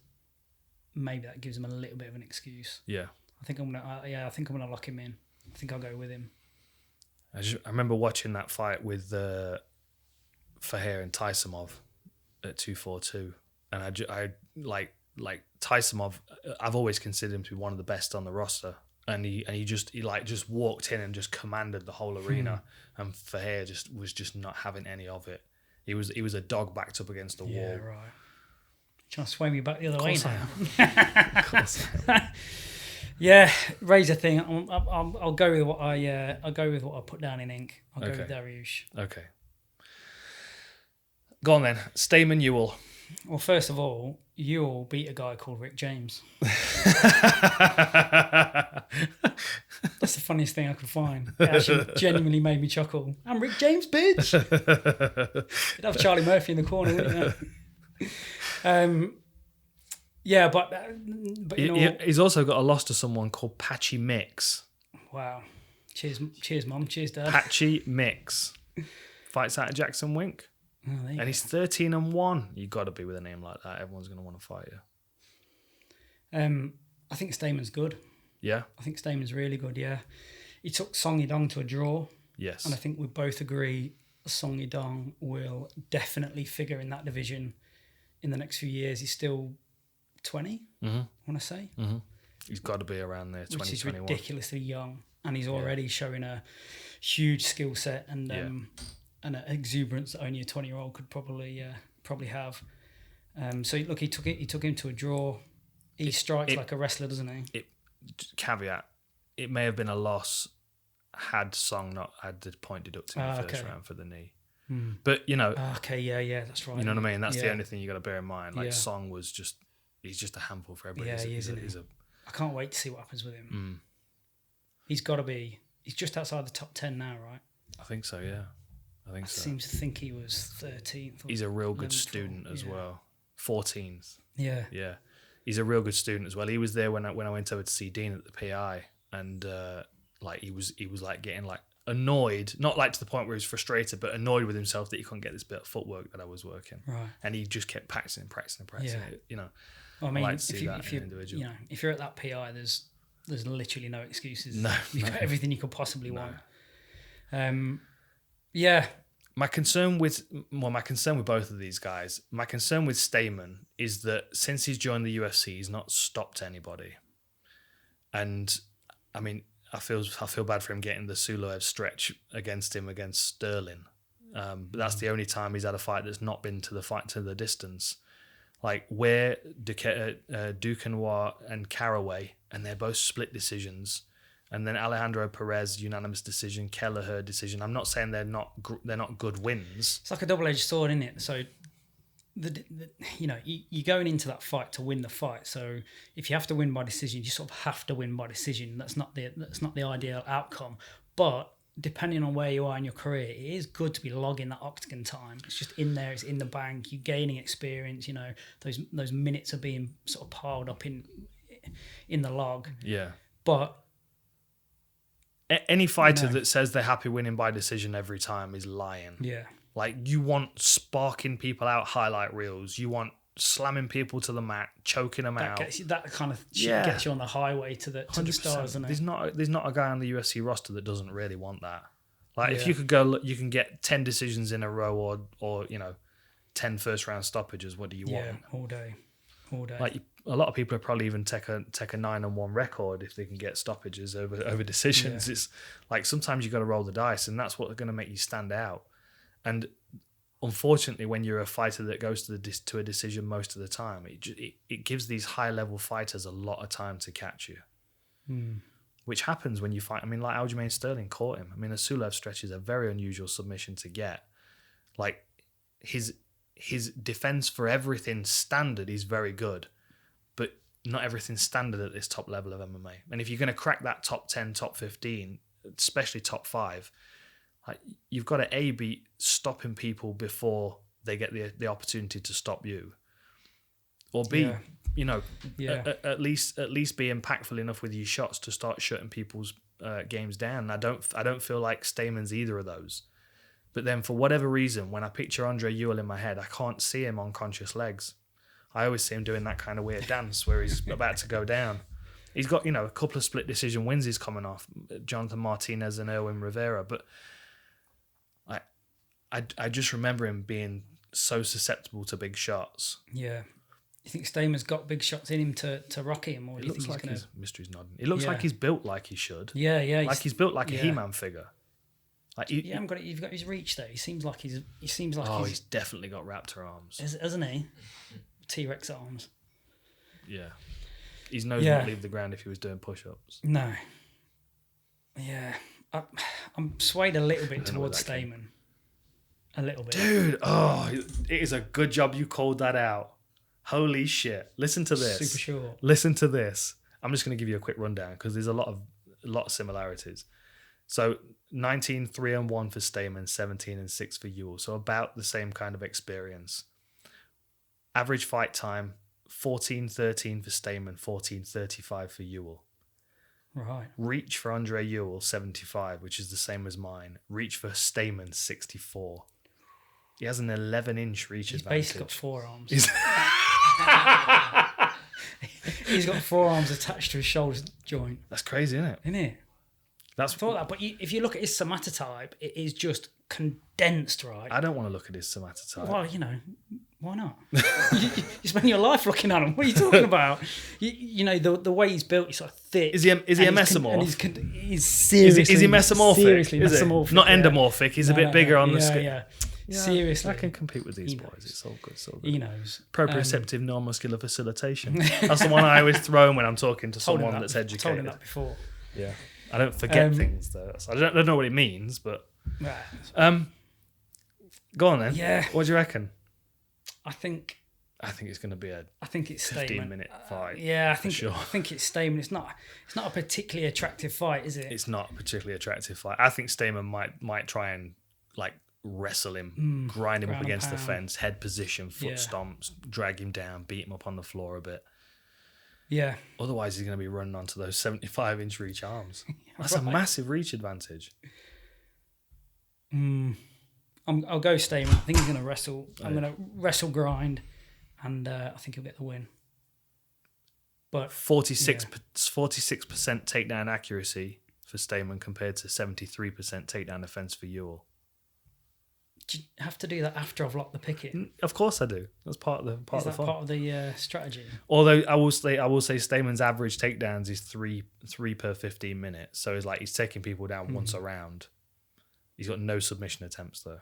maybe that gives him a little bit of an excuse. Yeah. I think I'm gonna lock him in. I think I'll go with him. I remember watching that fight with Ferreira and Taisimov at 242. And I like Taisimov. I've always considered him to be one of the best on the roster, and he just walked in and just commanded the whole arena. And Ferreira was just not having any of it. He was a dog backed up against the wall. Yeah, right. Trying to sway me back the other way now. Of course I am. Yeah, razor thing. I'll go with what I put down in ink. I'll go with Dariush. Okay. Go on then, Stamann Ewell. Well, first of all, Ewell beat a guy called Rick James. That's the funniest thing I could find. It actually genuinely made me chuckle. I'm Rick James, bitch. You'd have Charlie Murphy in the corner, wouldn't you? Yeah, but he's also got a loss to someone called Patchy Mix. Wow. Cheers, Mum. Cheers, Dad. Patchy Mix. Fights out of Jackson Wink. Oh, and he's 13-1. You've got to be with a name like that. Everyone's going to want to fight you. I think Stamann's good. Yeah? I think Stamann's really good, yeah. He took Song Yadong to a draw. Yes. And I think we both agree Song Yadong will definitely figure in that division in the next few years. He's still 20, I want to say. Mm-hmm. He's got to be around there, 20, which is 21. Ridiculously young. And he's already showing a huge skill set and an exuberance that only a 20-year-old could probably have. So look, he took him to a draw. He strikes like a wrestler, doesn't he? Caveat: it may have been a loss had Song not had the point deducted in the first round for the knee. But yeah, that's right. You know what I mean? That's the only thing you got to bear in mind. Like Song was he's just a handful for everybody. Yeah, he is. I can't wait to see what happens with him. He's got to be. He's just outside the top 10 now, right? I think so. Yeah, I seem to think he was 13th. He's a real good student as well. 14th. Yeah. Yeah, he's a real good student as well. He was there when I went over to see Dean at the PI, and he was like getting like annoyed, not like to the point where he was frustrated, but annoyed with himself that he couldn't get this bit of footwork that I was working. Right. And he just kept practicing. Yeah. You know. Well, I mean, if you're at that PI, there's literally no excuses. No, you've got everything you could possibly want. My concern with both of these guys, my concern with Stamann is that since he's joined the UFC, he's not stopped anybody. And I mean, I feel bad for him getting the Suloev stretch against Sterling. But that's the only time he's had a fight that's not been to the distance. Like where Duquesnoy and Caraway, and they're both split decisions. And then Alejandro Perez, unanimous decision, Kelleher decision. I'm not saying they're not good wins. It's like a double-edged sword, isn't it? So, you're going into that fight to win the fight. So if you have to win by decision, you sort of have to win by decision. That's not the ideal outcome. But depending on where you are in your career, it is good to be logging that octagon time. It's just in there. It's in the bank. You're gaining experience. You know, those minutes are being sort of piled up in the log. Yeah. But any fighter that says they're happy winning by decision every time is lying. Yeah. Like, you want sparking people out highlight reels. You want slamming people to the mat, choking them out. That kind of shit gets you on the highway to the stars, isn't it? There's not a guy on the UFC roster that doesn't really want that. Like, if you could go, you can get 10 decisions in a row or 10 first round stoppages. What do you want? Yeah, all day. Like, a lot of people would probably even take a 9-1 record if they can get stoppages over decisions. Yeah. It's like sometimes you got to roll the dice, and that's what's going to make you stand out. And unfortunately, when you're a fighter that goes to a decision most of the time, it gives these high level fighters a lot of time to catch you, which happens when you fight. I mean, like Aljamain Sterling caught him. I mean, a Suloev stretch is a very unusual submission to get. Like his defense for everything standard is very good, but not everything standard at this top level of MMA. And if you're going to crack that top 10, top 15, especially top 5, like, you've got to be stopping people before they get the opportunity to stop you, or B, at least be impactful enough with your shots to start shutting people's games down. I don't feel like Stamann's either of those. But then for whatever reason, when I picture Andre Ewell in my head, I can't see him on conscious legs. I always see him doing that kind of weird dance where he's about to go down. He's got a couple of split decision wins he's coming off, Jonathan Martinez and Erwin Rivera, but I just remember him being so susceptible to big shots. Yeah. You think Stamann's got big shots in him to rock him? Or do you think he's going to... Mystery's nodding. It looks like he's built like he should. Yeah. Like he's built like a He-Man figure. Like you've got his reach though. He seems like he's definitely got raptor arms. Hasn't he? T-Rex arms. Yeah. His nose wouldn't leave the ground if he was doing push-ups. No. Yeah. I'm swayed a little bit towards Stamann. A little bit. Dude, it is a good job you called that out. Holy shit. Listen to this. Super short. Listen to this. I'm just going to give you a quick rundown because there's a lot of similarities. So 19-3-1 for Stamann, 17-6 for Ewell. So about the same kind of experience. Average fight time, 14-13 for Stamann, 14-35 for Ewell. Right. Reach for Andre Ewell, 75, which is the same as mine. Reach for Stamann, 64. He has an 11-inch reach advantage. He's basically got forearms. He's got forearms attached to his shoulder joint. That's crazy, isn't it? Isn't it? I thought that, but if you look at his somatotype, it is just condensed, right? I don't want to look at his somatotype. Well, why not? you spend your life looking at him. What are you talking about? The way he's built, he's sort of thick. Is he a mesomorph? He's seriously. Is he mesomorphic? Seriously mesomorphic. Not endomorphic. He's a bit bigger on the skin. Yeah. Seriously. I can compete with these boys. It's all good. He knows. Proprioceptive non-muscular facilitation. That's the one I always throw in when I'm talking to someone that's educated. I told him that before. Yeah. I don't forget things, though. So I don't know what it means, but... Go on, then. Yeah. What do you reckon? I think it's going to be a 15-minute fight. I think it's Stamann. It's not a particularly attractive fight, is it? It's not a particularly attractive fight. I think Stamann might try and like wrestle him, grind him up against the fence, head position, foot stomps, drag him down, beat him up on the floor a bit. Yeah. Otherwise, he's going to be running onto those 75-inch reach arms. That's a massive reach advantage. I'll go Stamann. I think he's going to wrestle. I'm going to wrestle grind, and I think he'll get the win. But 46% takedown accuracy for Stamann compared to 73% takedown defense for Ewell. Do you have to do that after I've locked the picket? Of course I do. That's part of the fun. Is that part of the strategy? Although I will say Stamann's average takedowns is three per 15 minutes. So it's like he's taking people down once a round. He's got no submission attempts though.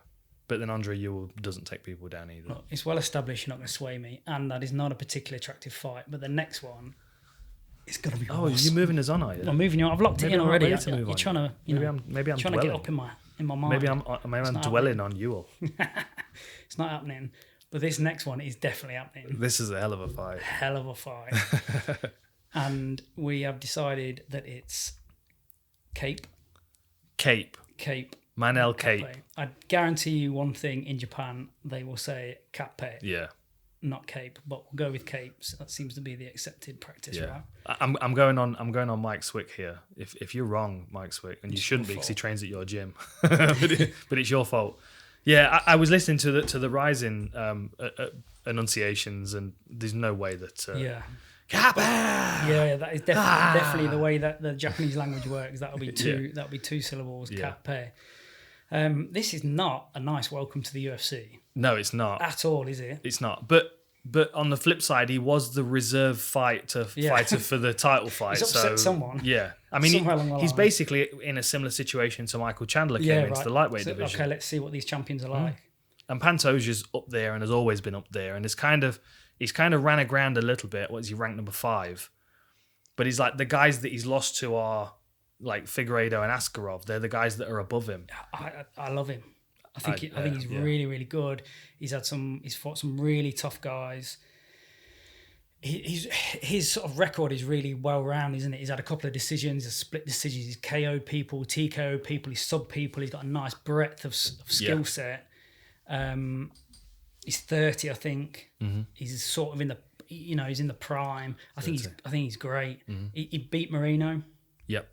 But then Andre Ewell doesn't take people down either. Look, it's well established you're not going to sway me, and that is not a particularly attractive fight. But the next one, it's going to be awesome. You're moving us on, are you? I'm moving you on. I've locked it in already. You're trying to, maybe I'm trying to get up in my mind. Maybe I'm dwelling on Ewell. It's not happening. But this next one is definitely happening. This is a hell of a fight. Hell of a fight. And we have decided that it's Kape. Manel Kape. I guarantee you one thing, in Japan, they will say Kape. Yeah. Not Kape, but we'll go with Kape. So that seems to be the accepted practice, right? I'm going on Mike Swick here. If you're wrong, Mike Swick, and you shouldn't be because he trains at your gym, but it's your fault. Yeah, I was listening to the rising enunciations, and there's no way that Kape. Yeah, that is definitely the way that the Japanese language works. That'll be two syllables. Yeah. Kape. This is not a nice welcome to the UFC. No, it's not at all, is it? It's not. But on the flip side, he was the reserve fighter for the title fight. He's upset someone. Yeah, I mean, he's basically in a similar situation to Michael Chandler came into the lightweight division. Okay, let's see what these champions are like. And Pantoja's up there and has always been up there, and he's kind of ran aground a little bit. What is he ranked number 5? But he's like the guys that he's lost to are like Figueiredo and Askarov. They're the guys that are above him. I love him. I think he's really, really good. He's fought some really tough guys. His sort of record is really well rounded, isn't it? He's had a couple of decisions, he's split decisions, he's KO'd people, TKO'd people, he's sub people. He's got a nice breadth of skill set. He's 30, I think. Mm-hmm. He's sort of in the, he's in the prime. I think he's great. Mm-hmm. He beat Moreno. Yep.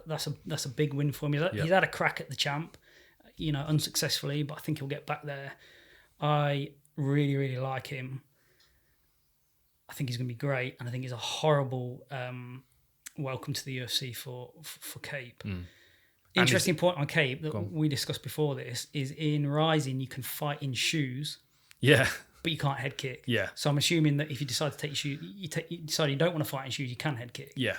That's a big win for him. He's had a crack at the champ, unsuccessfully, but I think he'll get back there. I really, really like him. I think he's going to be great, and I think it's a horrible welcome to the UFC for Kape. Mm. Interesting point on Kape that we discussed before this is in Rising you can fight in shoes. Yeah. But you can't head kick. Yeah. So I'm assuming that if you decide to take your shoes, you decide you don't want to fight in shoes, you can head kick. Yeah.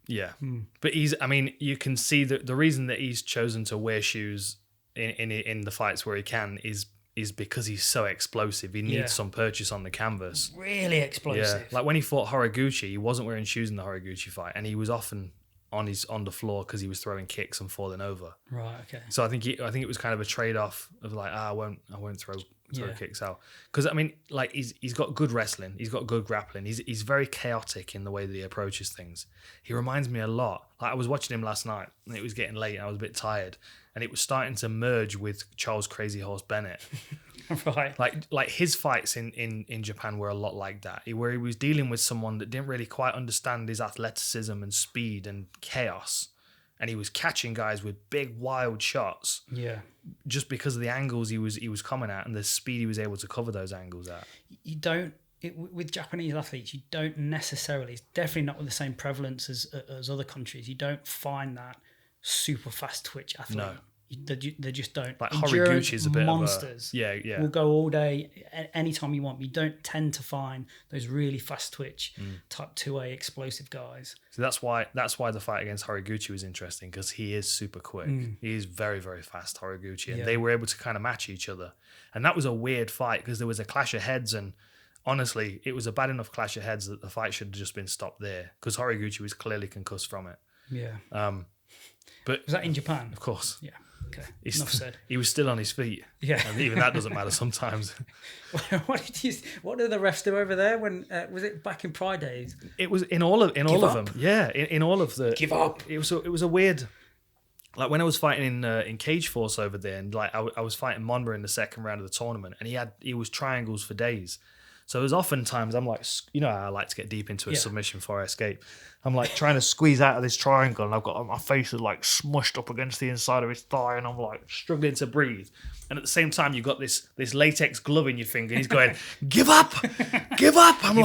Yeah. But you can see that the reason that he's chosen to wear shoes in the fights where he can is because he's so explosive. He needs some purchase on the canvas. Really explosive. Yeah. Like when he fought Horiguchi, he wasn't wearing shoes in the Horiguchi fight, and he was often on the floor because he was throwing kicks and falling over. Right. Okay. So I think it was kind of a trade off of like I won't throw kicks out, because I mean like he's got good wrestling, he's got good grappling, he's very chaotic in the way that he approaches things. He reminds me a lot. Like I was watching him last night and it was getting late and I was a bit tired, and it was starting to merge with Charles Crazy Horse Bennett. Right. Like his fights in Japan were a lot like that, where he was dealing with someone that didn't really quite understand his athleticism and speed and chaos, and he was catching guys with big wild shots. Yeah. Just because of the angles he was coming at and the speed he was able to cover those angles at. With Japanese athletes, you don't necessarily. It's definitely not with the same prevalence as other countries. You don't find that super fast twitch athlete. No. They just don't. Like Horiguchi is a bit monsters. Of a, yeah. Will go all day, anytime you want. You don't tend to find those really fast twitch type 2A explosive guys. So that's why the fight against Horiguchi was interesting, because he is super quick. He is very, very fast, Horiguchi, and they were able to kind of match each other. And that was a weird fight because there was a clash of heads, and honestly, it was a bad enough clash of heads that the fight should have just been stopped there, because Horiguchi was clearly concussed from it. Yeah. But was that in Japan? Of course. Yeah. Okay. Enough said. He was still on his feet. Yeah. And even that doesn't matter sometimes. What did the refs do over there? When was it back in Pride days? It was in all of them. Yeah. In all of the. Give up. It was a weird. Like when I was fighting in Cage Force over there, and like I was fighting Monma in the second round of the tournament, and he was triangles for days. So there's often times I'm like, you know how I like to get deep into a submission before I escape. I'm like trying to squeeze out of this triangle, and I've got my face is like smushed up against the inside of his thigh, and I'm like struggling to breathe. And at the same time, you've got this latex glove in your finger, and he's going, "Give up, give up." I'm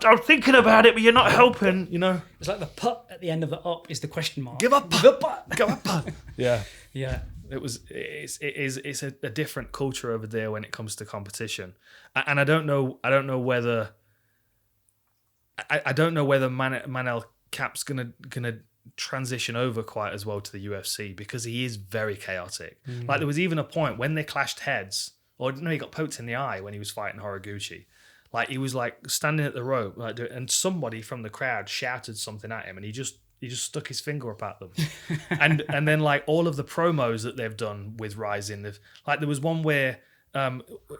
I'm thinking about it, but you're not helping. You know, it's like the putt at the end of the up is the question mark. Give up, give up, give up. Yeah, yeah. It's a different culture over there when it comes to competition, and I don't know whether Manel Cap's gonna transition over quite as well to the UFC, because he is very chaotic. Like there was even a point when they clashed heads, or no, he got poked in the eye when he was fighting Horiguchi. Like he was like standing at the rope, like, and somebody from the crowd shouted something at him, and he just stuck his finger up at them. and then like all of the promos that they've done with Rising, like there was one where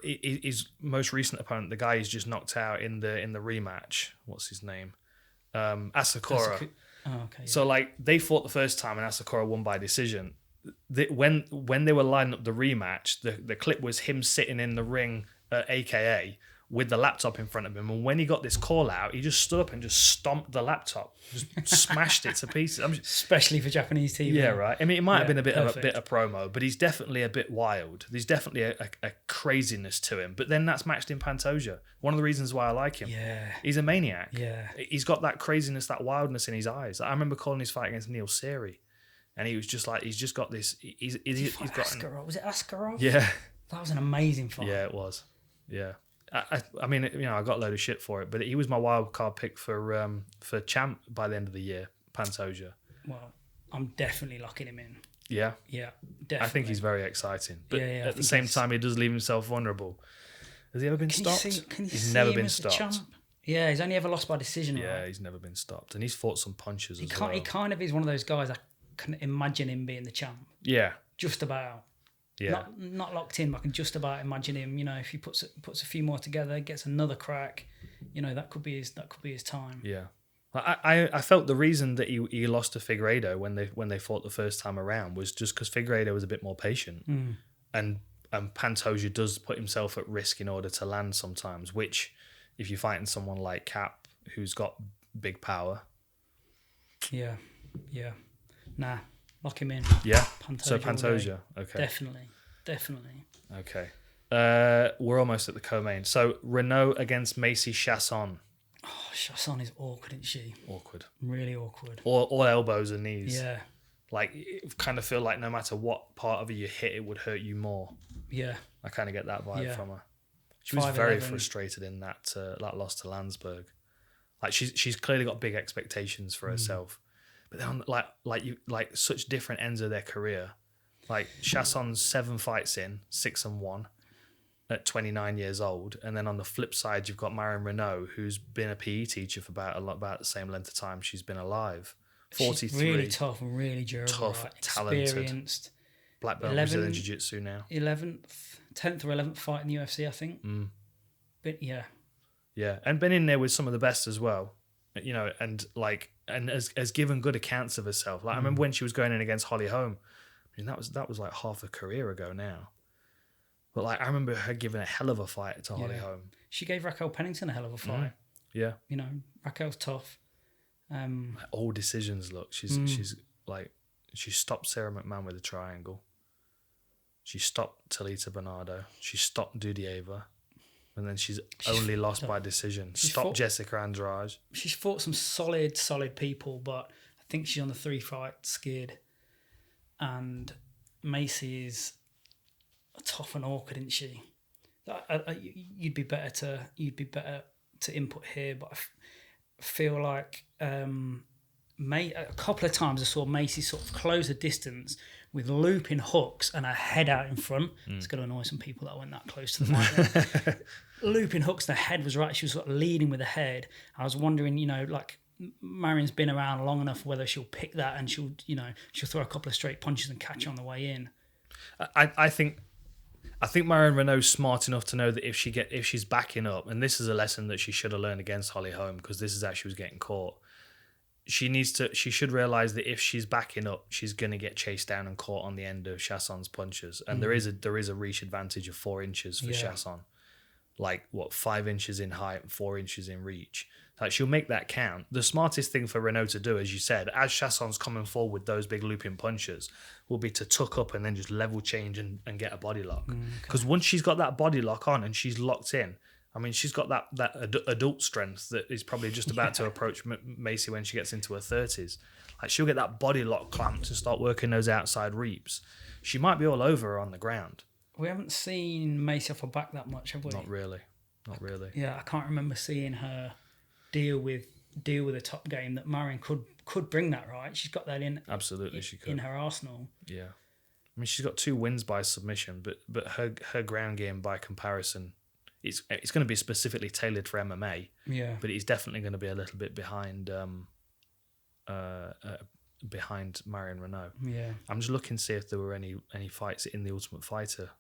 his most recent opponent, the guy he's just knocked out in the rematch, what's his name? Asakura. Oh, okay. Yeah. So like they fought the first time and Asakura won by decision. When they were lining up the rematch, the clip was him sitting in the ring at AKA with the laptop in front of him, and when he got this call out, he just stood up and just stomped the laptop, just smashed it to pieces. Especially for Japanese TV. Yeah, right. I mean, it might have been a bit of promo, but he's definitely a bit wild. There's definitely a craziness to him. But then that's matched in Pantoja. One of the reasons why I like him. Yeah, he's a maniac. Yeah, he's got that craziness, that wildness in his eyes. I remember calling his fight against Neil Seery, and he was just like, he's just got this. He's got. Was it Askarov? Yeah, that was an amazing fight. Yeah, it was. Yeah. I mean, you know, I got a load of shit for it, but he was my wild card pick for champ by the end of the year, Pantoja. Well, I'm definitely locking him in. Yeah? Yeah, definitely. I think he's very exciting. But at the same time, he does leave himself vulnerable. Has he ever been stopped? He's never been stopped. Yeah, he's only ever lost by decision. Yeah, right? He's never been stopped. And he's fought some punches as well. He kind of is one of those guys I can imagine him being the champ. Yeah. Just about. Yeah. Not locked in, but I can just about imagine him. You know, if he puts a few more together, gets another crack, you know, that could be his time. Yeah, I felt the reason that he lost to Figueiredo when they fought the first time around was just because Figueiredo was a bit more patient, and Pantoja does put himself at risk in order to land sometimes. Which, if you're fighting someone like Cap, who's got big power. Yeah. Nah. Lock him in. Yeah. Pantoja. Okay. Definitely. Okay. We're almost at the co-main. So Reneau against Macy Chiasson. Oh, Chiasson is awkward, isn't she? Awkward. Really awkward. All elbows and knees. Yeah. Like, it kind of feel like no matter what part of her you hit, it would hurt you more. Yeah. I kind of get that vibe from her. She was very frustrated in that loss to Landsberg. Like she's clearly got big expectations for herself. But they're on like such different ends of their career. Like Chiasson's 7 fights in, 6-1 at 29 years old, and then on the flip side you've got Marion Reneau, who's been a PE teacher for about the same length of time she's been alive. 43. She's really tough and really durable. Tough, right? talented. Experienced. Black belt Brazilian Jiu-Jitsu now. 10th or 11th fight in the UFC, I think. But yeah. Yeah, and been in there with some of the best as well. You know, and has given good accounts of herself. Like I remember when she was going in against Holly Holm. I mean, that was like half a career ago now. But like I remember her giving a hell of a fight to Holly Holm. She gave Raquel Pennington a hell of a fight. Yeah. You know, Raquel's tough. All decisions. Look, she's like she stopped Sarah McMahon with a triangle. She stopped Talita Bernardo. She stopped Dudieva. And then she's only lost by decision. Stop Jessica Andrade. She's fought some solid people, but I think she's on the 3 fight skid. And Macy is tough and awkward, isn't she? You'd be better to input here, but I feel like a couple of times I saw Macy sort of close the distance with looping hooks and her head out in front. It's going to annoy some people that I went that close to the mic. Looping hooks, the head was right. She was sort of leading with the head. I was wondering, like Marion's been around long enough whether she'll pick that and she'll throw a couple of straight punches and catch on the way in. I think Marion Reneau's smart enough to know that if she's backing up, and this is a lesson that she should have learned against Holly Holm, because this is how she was getting caught. She should realise that if she's backing up, she's going to get chased down and caught on the end of Chiasson's punches. And there is a reach advantage of 4 inches for Chiasson. 5 inches in height and 4 inches in reach. Like, she'll make that count. The smartest thing for Reneau to do, as you said, as Chiasson's coming forward with those big looping punches, will be to tuck up and then just level change and get a body lock. Because once she's got that body lock on and she's locked in, I mean, she's got that adult strength that is probably just about to approach Macy when she gets into her 30s. Like, she'll get that body lock clamped and start working those outside reaps. She might be all over her on the ground. We haven't seen Macy off her back that much, have we? Not really. Yeah, I can't remember seeing her deal with a top game that Marion could bring that, right? She's got that in. Absolutely, she could. In her arsenal. Yeah. I mean, she's got 2 wins by submission, but her ground game by comparison, it's going to be specifically tailored for MMA. Yeah. But it's definitely going to be a little bit behind Marion Reneau. Yeah. I'm just looking to see if there were any fights in the Ultimate Fighter.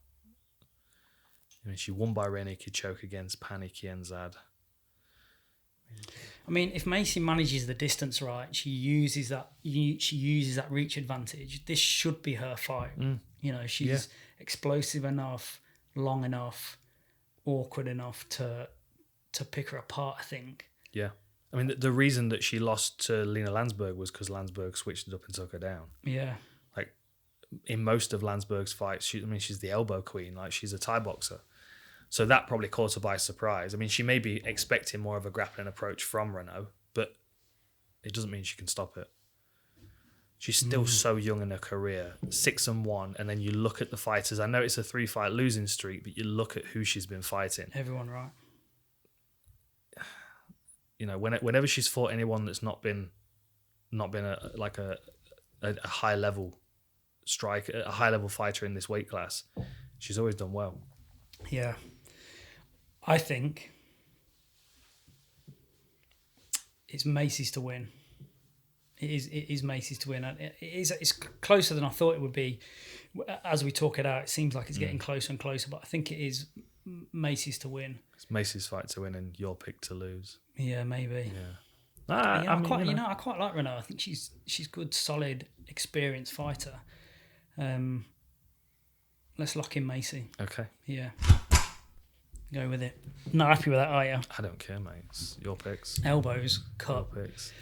I mean, she won by rear naked choke against Pani Kienzad. I mean, if Macy manages the distance right, she uses that reach advantage. This should be her fight. She's explosive enough, long enough, awkward enough to pick her apart, I think. Yeah. I mean, the reason that she lost to Lena Landsberg was because Landsberg switched it up and took her down. Yeah. Like, in most of Landsberg's fights, she's the elbow queen. Like, she's a Thai boxer. So that probably caught her by surprise. I mean, she may be expecting more of a grappling approach from Reneau, but it doesn't mean she can stop it. She's still so young in her career, 6-1, and then you look at the fighters. I know it's a 3-fight losing streak, but you look at who she's been fighting. Everyone, right? Whenever she's fought anyone that's not been a high level striker, a high level fighter in this weight class, she's always done well. Yeah. I think it's Macy's to win. It is Macy's to win. It's closer than I thought it would be. As we talk it out, it seems like it's getting closer and closer, but I think it is Macy's to win. It's Macy's fight to win and your pick to lose. Yeah, maybe. Yeah. I quite like Reneau. I think she's good, solid, experienced fighter. Let's lock in Macy. Okay. Yeah. Go with it. Not happy with that, are you? I don't care, mate. It's your picks. Elbows, cut. Your picks.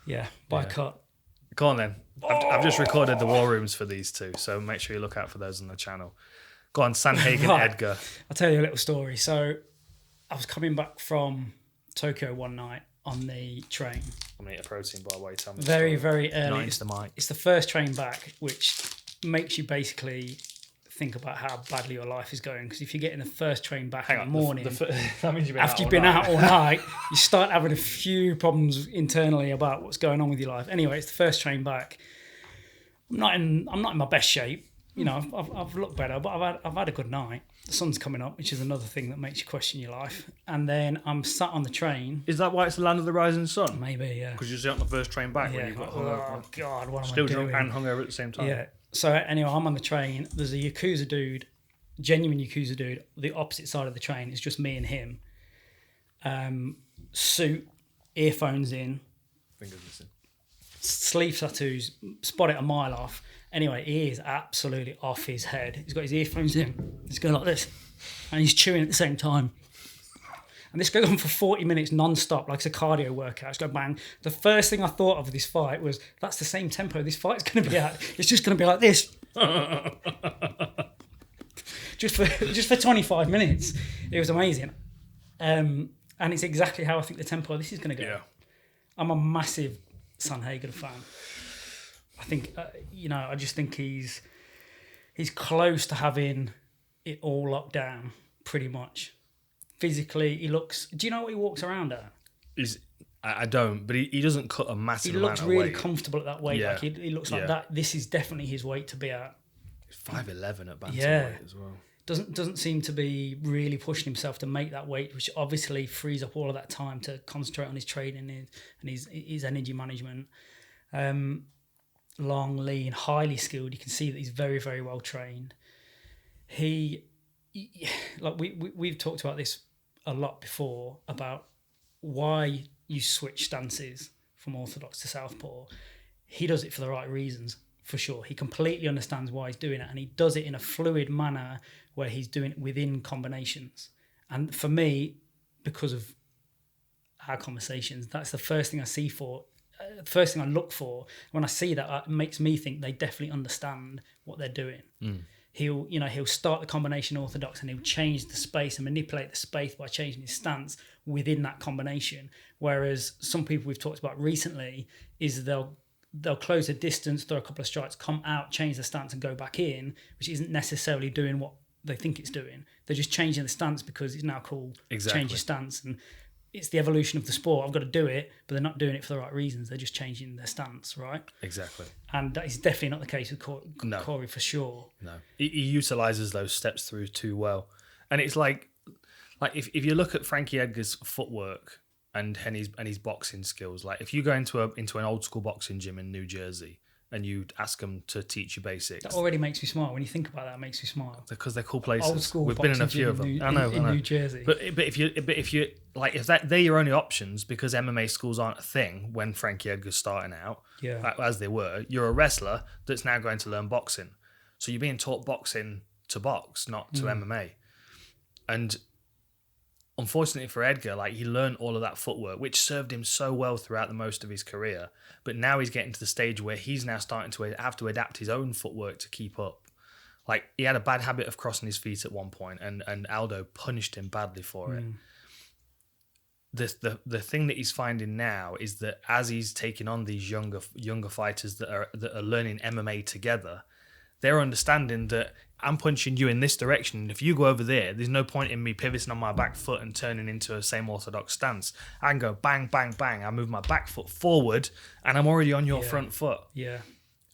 Yeah, by cut. Go on then. I've just recorded the war rooms for these two, so make sure you look out for those on the channel. Go on, Sandhagen, Right. Edgar. I'll tell you a little story. So I was coming back from Tokyo one night on the train. I'm going to eat a protein bar while you tell me. Very, very early. Nice, the mic. It's the first train back, which makes you basically think about how badly your life is going. Because if you're getting the first train back in the morning, that means after you've been out all night, you start having a few problems internally about what's going on with your life. Anyway, it's the first train back. I'm not in my best shape. I've looked better, but I've had a good night. The sun's coming up, which is another thing that makes you question your life. And then I'm sat on the train. Is that why it's the land of the rising sun? Maybe, yeah. Because you're sitting on the first train back when you've got hungover. Oh God, what am Still I doing? drunk and hungover at the same time. Yeah. So anyway, I'm on the train. There's a Yakuza dude, genuine Yakuza dude. The opposite side of the train is just me and him. Suit, earphones in, Fingers missing. sleeve tattoos, spot it a mile off. Anyway, he is absolutely off his head. He's got his earphones in. He's going like this. And he's chewing at the same time. And this goes on for 40 minutes non-stop, like it's a cardio workout. It's going bang. The first thing I thought of this fight was, that's the same tempo this fight's going to be at. It's just going to be like this. just for 25 minutes. It was amazing. And it's exactly how I think the tempo of this is going to go. Yeah. I'm a massive Sandhagen fan. I think, I just think he's he's close to having it all locked down, pretty much. Physically, he looks. Do you know what he walks around at? I don't, but he doesn't cut a massive amount of weight. He looks really comfortable at that weight. Yeah. Like he looks like that. This is definitely his weight to be at. He's 5'11" at bantamweight as well. Doesn't seem to be really pushing himself to make that weight, which obviously frees up all of that time to concentrate on his training and his energy management. Long, lean, highly skilled. You can see that he's very, very well trained. Like we've talked about this a lot before about why you switch stances from orthodox to southpaw. He does it for the right reasons, for sure. He completely understands why he's doing it, and he does it in a fluid manner where he's doing it within combinations. And for me, because of our conversations, that's the first thing I see for. The first thing I look for when I see that, it makes me think they definitely understand what they're doing. He'll start the combination orthodox and he'll change the space and manipulate the space by changing his stance within that combination. Whereas some people we've talked about recently is they'll close the distance, throw a couple of strikes, come out, change the stance and go back in, which isn't necessarily doing what they think it's doing. They're just changing the stance because it's now cool. Exactly. Change your stance, and it's the evolution of the sport. I've got to do it, but they're not doing it for the right reasons. They're just changing their stance, right? Exactly. And that is definitely not the case with Corey for sure. No. He utilises those steps through too well. And it's like if you look at Frankie Edgar's footwork and his boxing skills, like if you go into an old school boxing gym in New Jersey and you ask them to teach you basics. That already makes me smile. When you think about that, it makes me smile. Because they're cool places. Old school. We've been in a few of them. I know. New Jersey. But if you like, if they're your only options because MMA schools aren't a thing when Frankie Edgar's starting out, as they were, you're a wrestler that's now going to learn boxing. So you're being taught boxing to box, not to MMA. And unfortunately for Edgar, like he learned all of that footwork, which served him so well throughout the most of his career. But now he's getting to the stage where he's now starting to have to adapt his own footwork to keep up. Like he had a bad habit of crossing his feet at one point, and Aldo punished him badly for it. The thing that he's finding now is that as he's taking on these younger fighters that are learning MMA together, they're understanding that I'm punching you in this direction, and if you go over there, there's no point in me pivoting on my back foot and turning into a same orthodox stance. I can go bang, bang, bang. I move my back foot forward, and I'm already on your front foot. Yeah.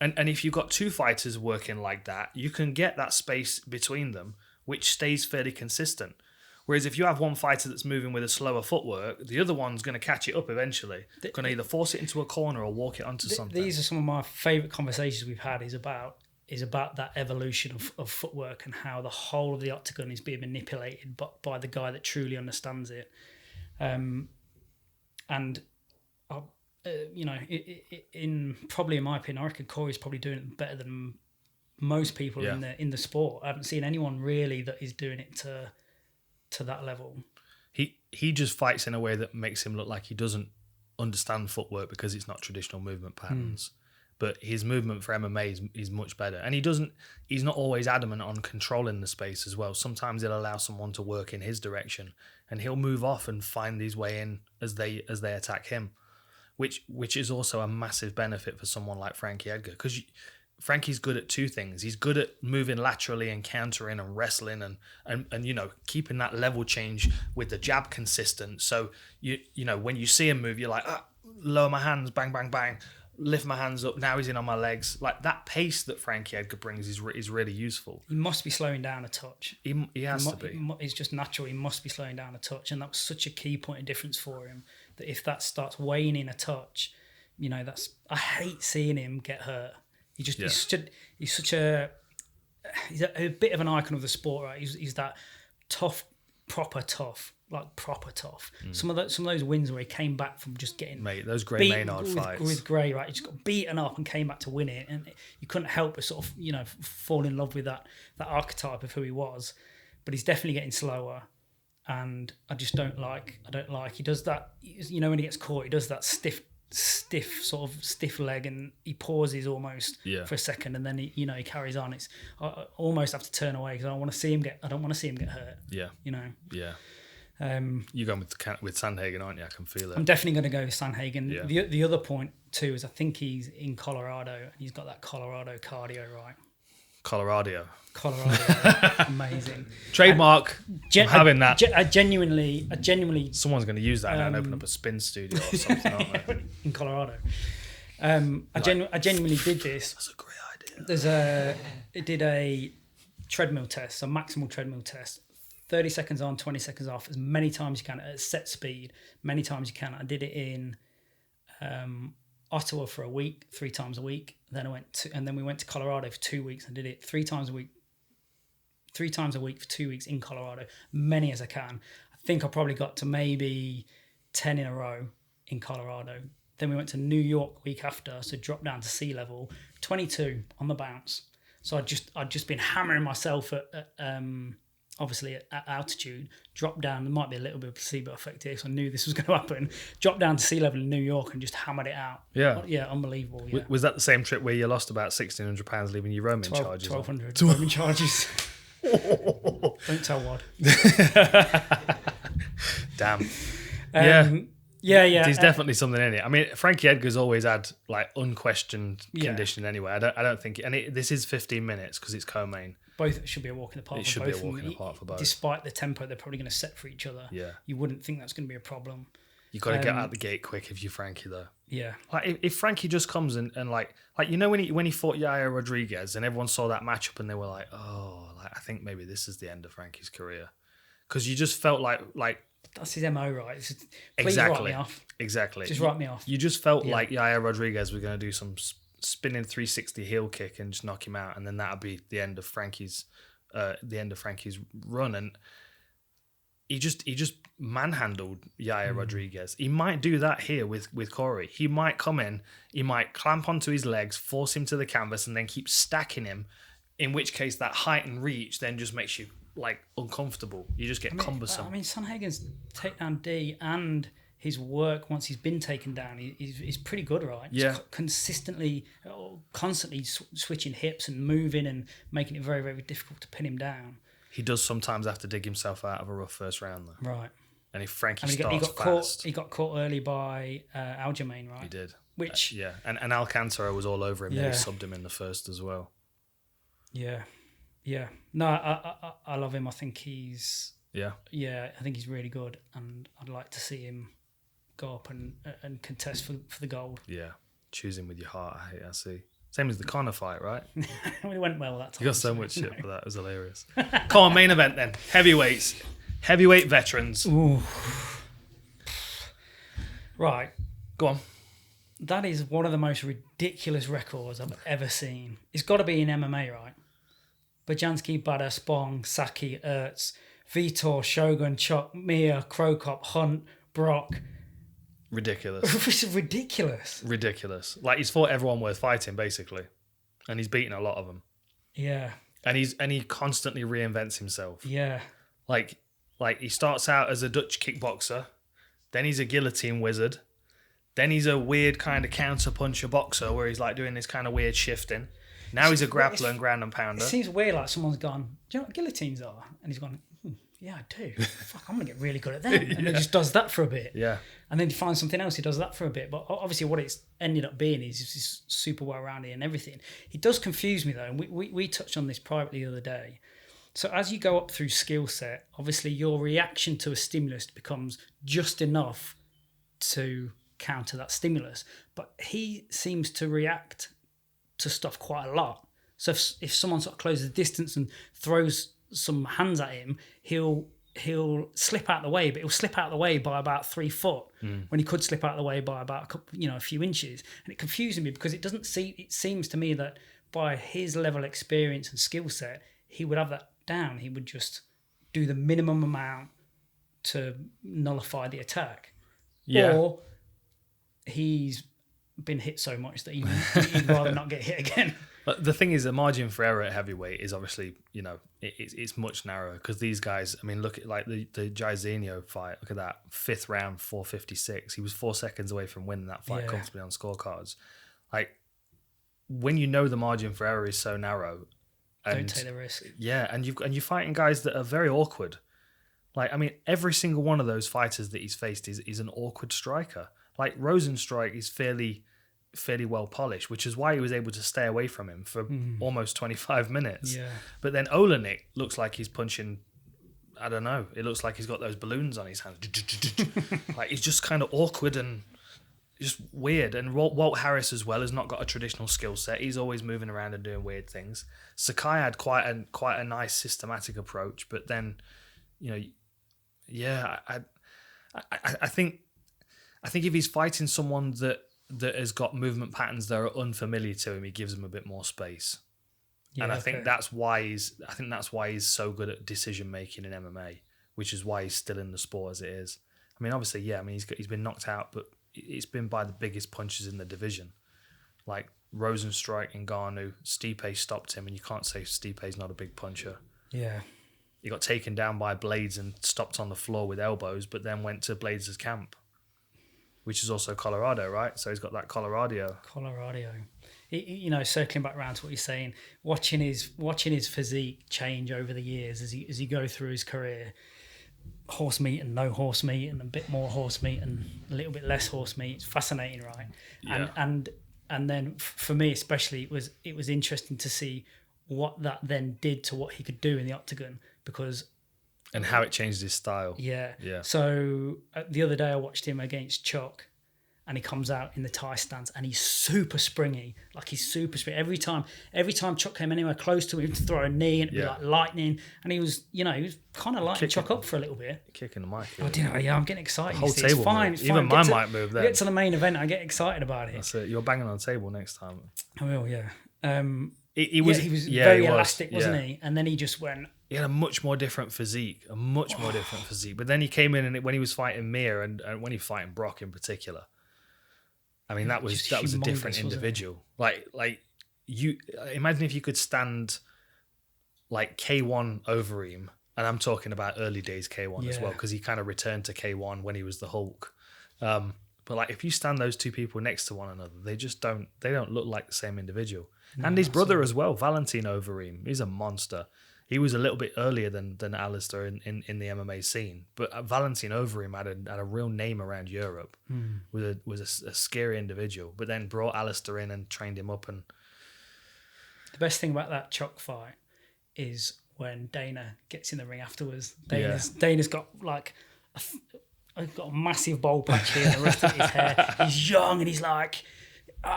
And if you've got two fighters working like that, you can get that space between them, which stays fairly consistent. Whereas if you have one fighter that's moving with a slower footwork, the other one's going to catch it up eventually. Going to either force it into a corner or walk it onto something. These are some of my favourite conversations we've had is about that evolution of footwork and how the whole of the octagon is being manipulated by the guy that truly understands it. In my opinion, I reckon Corey's probably doing it better than most people in the sport. I haven't seen anyone really that is doing it to that level. He just fights in a way that makes him look like he doesn't understand footwork because it's not traditional movement patterns. But his movement for MMA is much better. And he's not always adamant on controlling the space as well. Sometimes he'll allow someone to work in his direction and he'll move off and find his way in as they attack him, which is also a massive benefit for someone like Frankie Edgar. Because Frankie's good at two things. He's good at moving laterally and countering and wrestling and keeping that level change with the jab consistent. So you when you see him move, you're like, lower my hands, bang, bang, bang. Lift my hands up. Now he's in on my legs. Like that pace that Frankie Edgar brings is really useful. He must be slowing down a touch. He has to be. It's just natural. He must be slowing down a touch, and that was such a key point of difference for him. That if that starts waning a touch, I hate seeing him get hurt. He's a bit of an icon of the sport, right? He's that tough, proper tough. Some of those wins where he came back from just getting those Gray Maynard fights with Gray, right? He just got beaten up and came back to win it, and you couldn't help but sort of fall in love with that archetype of who he was. But he's definitely getting slower, and I just don't like. He does that. When he gets caught, he does that stiff leg, and he pauses almost for a second, and then he carries on. I almost have to turn away because I don't want to see him get hurt. Yeah. Yeah. You're going with Sandhagen, aren't you? I can feel it. I'm definitely going to go with Sandhagen. Yeah. The other point too is I think he's in Colorado and he's got that Colorado cardio, right? Colorado, amazing. Trademark. I'm having that. I genuinely. Someone's going to use that and open up a spin studio or something, aren't they? In Colorado. I genuinely did this. That's a great idea. It did a treadmill test, a maximal treadmill test. 30 seconds on, 20 seconds off, as many times you can at set speed, many times you can. I did it in Ottawa for a week, 3 times a week. Then we went to Colorado for 2 weeks and did it 3 times a week for 2 weeks in Colorado, many as I can. I think I probably got to maybe 10 in a row in Colorado. Then we went to New York week after, so dropped down to sea level, 22 on the bounce. So I'd just been hammering myself at obviously at altitude, dropped down. There might be a little bit of placebo effect here, so I knew this was going to happen. Dropped down to sea level in New York and just hammered it out. Yeah, unbelievable. Yeah. Was that the same trip where you lost about £1,600 leaving your roaming charges? 1,200 roaming charges. Don't tell Wad. Damn. Yeah. There's definitely something in it. I mean, Frankie Edgar's always had like unquestioned condition anyway. I don't think, this is 15 minutes because it's co-main. Both should be a walk in the park. It should be a walk in the park for both. Despite the tempo they're probably going to set for each other. Yeah. You wouldn't think that's going to be a problem. You got to get out the gate quick if you're Frankie though. Yeah. Like if Frankie just comes and like you know when he fought Yair Rodriguez and everyone saw that matchup and they were like, oh, like I think maybe this is the end of Frankie's career, because you just felt like that's his MO, right? Please write me off. Exactly. Just write me off. You just felt like Yair Rodriguez was going to do some spinning 360 heel kick and just knock him out, and then that'd be the end of Frankie's run. And he just manhandled Yair Rodriguez. He might do that here with Corey. He might come in, he might clamp onto his legs, force him to the canvas, and then keep stacking him. In which case, that height and reach then just makes you like uncomfortable. You just get cumbersome. I mean, Sandhagen's takedown D and his work once he's been taken down is pretty good, right? Yeah. Just constantly switching hips and moving and making it very, very difficult to pin him down. He does sometimes have to dig himself out of a rough first round, though. Right. And if Frankie starts fast... He got caught early by Aljamain, right? He did. Which... And Alcantara was all over him. Yeah. He subbed him in the first as well. Yeah. No, I love him. I think he's... Yeah, I think he's really good. And I'd like to see him go up and contest for the gold. Yeah. Choose him with your heart, I see. Same as the Conor fight, right? It went well that time. You got so much shit for that. It was hilarious. Come on, main event then. Heavyweights. Heavyweight veterans. Ooh. Right. Go on. That is one of the most ridiculous records I've ever seen. It's got to be in MMA, right? Bajanski, Bada, Spong, Saki, Ertz, Vitor, Shogun, Chuck, Mia, Krokop, Hunt, Brock. Ridiculous. It's ridiculous. Ridiculous. Like he's fought everyone worth fighting, basically, and he's beaten a lot of them. Yeah. And he constantly reinvents himself. Yeah. Like he starts out as a Dutch kickboxer, then he's a guillotine wizard, then he's a weird kind of counter puncher boxer where he's like doing this kind of weird shifting. Now he's a grappler and ground and pounder. It seems weird, like someone's gone, do you know what guillotines are? And he's gone, yeah, I do. Fuck, I'm going to get really good at that. And he just does that for a bit. Yeah. And then he finds something else, he does that for a bit. But obviously what it's ended up being is he's super well-rounded and everything. He does confuse me, though. And we touched on this privately the other day. So as you go up through skill set, obviously your reaction to a stimulus becomes just enough to counter that stimulus. But he seems to react to stuff quite a lot. So if someone sort of closes the distance and throws some hands at him, he'll slip out the way, but he'll slip out the way by about 3 foot when he could slip out the way by about a few inches. And it confuses me because it seems to me that by his level of experience and skill set, he would have that down. He would just do the minimum amount to nullify the attack. Yeah. Or he's been hit so much that he'd rather not get hit again. But the thing is, the margin for error at heavyweight is obviously, it's much narrower because these guys, I mean, look at like the Jairzinho fight. Look at that, 5th round, 4:56. He was 4 seconds away from winning that fight comfortably on scorecards. Like, when you know the margin for error is so narrow, don't take the risk. Yeah, and you're fighting guys that are very awkward. Like, I mean, every single one of those fighters that he's faced is an awkward striker. Like Rosenstrike is fairly fairly well polished, which is why he was able to stay away from him for almost 25 minutes. Yeah. But then Olenek looks like he's punching, I don't know, it looks like he's got those balloons on his hands. Like he's just kind of awkward and just weird. And Walt Harris as well has not got a traditional skill set. He's always moving around and doing weird things. Sakai had quite a nice systematic approach, but then, you know, yeah, I think if he's fighting someone that has got movement patterns that are unfamiliar to him, he gives him a bit more space. Yeah, and I think that's why he's so good at decision making in MMA, which is why he's still in the sport as it is. I mean, obviously, yeah. I mean, he's been knocked out, but it's been by the biggest punches in the division, like Rosenstrike and Ngannou. Stipe stopped him, and you can't say Stipe's not a big puncher. Yeah. He got taken down by Blades and stopped on the floor with elbows, but then went to Blades' camp, which is also Colorado, right? So he's got that Colorado. You know, circling back around to what you're saying, watching his physique change over the years as he go through his career, horse meat and no horse meat, and a bit more horse meat and a little bit less horse meat. It's fascinating, right? Yeah. And then for me especially, it was interesting to see what that then did to what he could do in the octagon, because and how it changed his style. Yeah. Yeah. So the other day I watched him against Chuck, and he comes out in the Thai stance and he's super springy. Like he's super springy. Every time Chuck came anywhere close to him, he'd throw a knee and it'd be like lightning. And he was kind of lighting Chuck up for a little bit. Kicking the mic. Yeah, I'm getting excited. The whole table. It's fine. Even my mic moved then. Get to the main event, I get excited about it. That's it. You're banging on the table next time. I will, yeah. He was very elastic, wasn't he? And then he just went. He had a much more different physique, But then he came in and when he was fighting Mir and when he was fighting Brock in particular, I mean that was a different individual. Like you imagine if you could stand like K1 Overeem, and I'm talking about early days K1 as well, because he kind of returned to K1 when he was the Hulk. But like if you stand those two people next to one another, they don't look like the same individual. No, and his brother as well, Valentin Overeem, he's a monster. He was a little bit earlier than Alistair in the MMA scene, but Valentin Overeem had a real name around Europe. Was a scary individual, but then brought Alistair in and trained him up. And the best thing about that Chuck fight is when Dana gets in the ring afterwards. Dana's got like he's got a massive bowl patch here and the rest of his hair. He's young and he's like.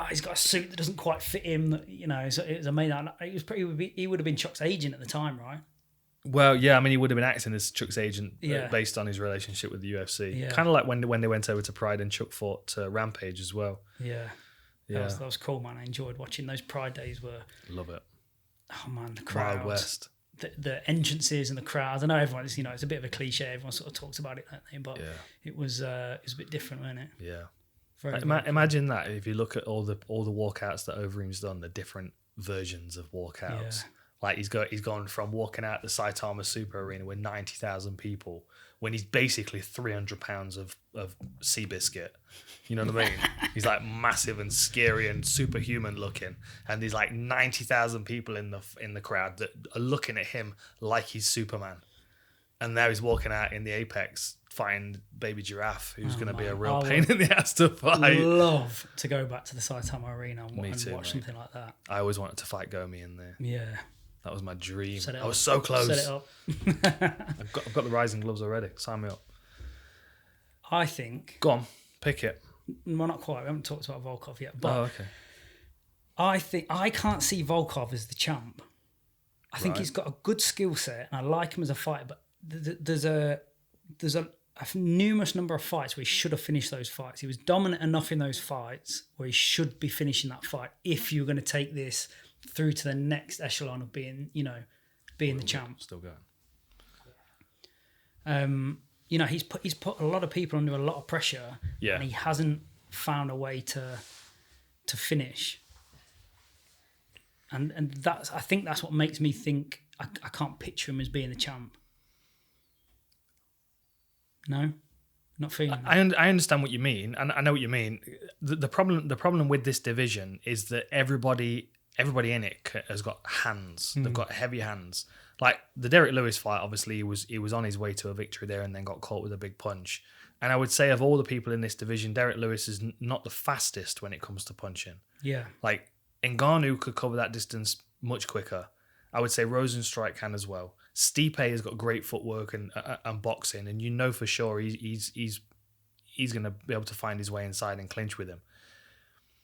He's got a suit that doesn't quite fit him. You know, so it was amazing. He would have been Chuck's agent at the time, right? Well, yeah. I mean, he would have been acting as Chuck's agent based on his relationship with the UFC. Yeah. Kind of like when they went over to Pride and Chuck fought Rampage as well. Yeah. That was cool, man. I enjoyed watching those Pride days. Love it. Oh man, the crowd. Wild West. The entrances and the crowds. I know everyone. It's a bit of a cliche. Everyone sort of talks about it, don't they? But it was a bit different, wasn't it? Yeah. Imagine that if you look at all the walkouts that Overeem's done, the different versions of walkouts. Like he's gone from walking out the Saitama Super Arena with 90,000 people when he's basically 300 pounds of Seabiscuit. You know what I mean? He's like massive and scary and superhuman looking, and there's like 90,000 people in the crowd that are looking at him like he's Superman. And now he's walking out in the Apex fighting Baby Giraffe, who's going to be a real pain in the ass to fight. I'd love to go back to the Saitama Arena and watch something like that. I always wanted to fight Gomi in there. Yeah. That was my dream. I was so close. Set it up. I've got the Rising gloves already. Sign me up. I think... Go on. Pick it. Well, not quite. We haven't talked about Volkov yet. But okay. I think I can't see Volkov as the champ. I think he's got a good skill set and I like him as a fighter, but there's a numerous number of fights where he should have finished those fights. He was dominant enough in those fights where he should be finishing that fight if you're going to take this through to the next echelon of being the champ. Still going. He's put a lot of people under a lot of pressure, and he hasn't found a way to finish. And I think that's what makes me think I can't picture him as being the champ. No, not feeling. I understand what you mean, and I know what you mean. The problem with this division is that everybody in it has got hands. They've got heavy hands. Like the Derek Lewis fight, obviously he was on his way to a victory there, and then got caught with a big punch. And I would say of all the people in this division, Derek Lewis is not the fastest when it comes to punching. Yeah. Like, Ngannou could cover that distance much quicker. I would say Rosenstrike can as well. Stipe has got great footwork and boxing, and you know for sure he's going to be able to find his way inside and clinch with him.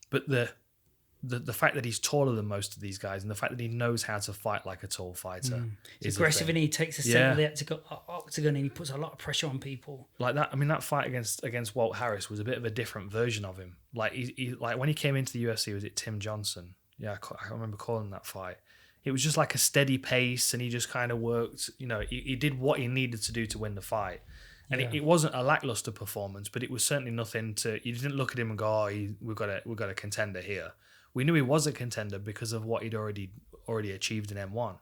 But the fact that he's taller than most of these guys, and the fact that he knows how to fight like a tall fighter, he's aggressive, and he takes a center of the octagon, and he puts a lot of pressure on people. Like that. I mean, that fight against Walt Harris was a bit of a different version of him. Like he like when he came into the UFC, was it Tim Johnson? Yeah, I remember calling that fight. It was just like a steady pace, and he just kind of worked. You know, he did what he needed to do to win the fight. And it wasn't a lackluster performance, but it was certainly nothing to. You didn't look at him and go, "Oh, we've got a contender here." We knew he was a contender because of what he'd already achieved in M1.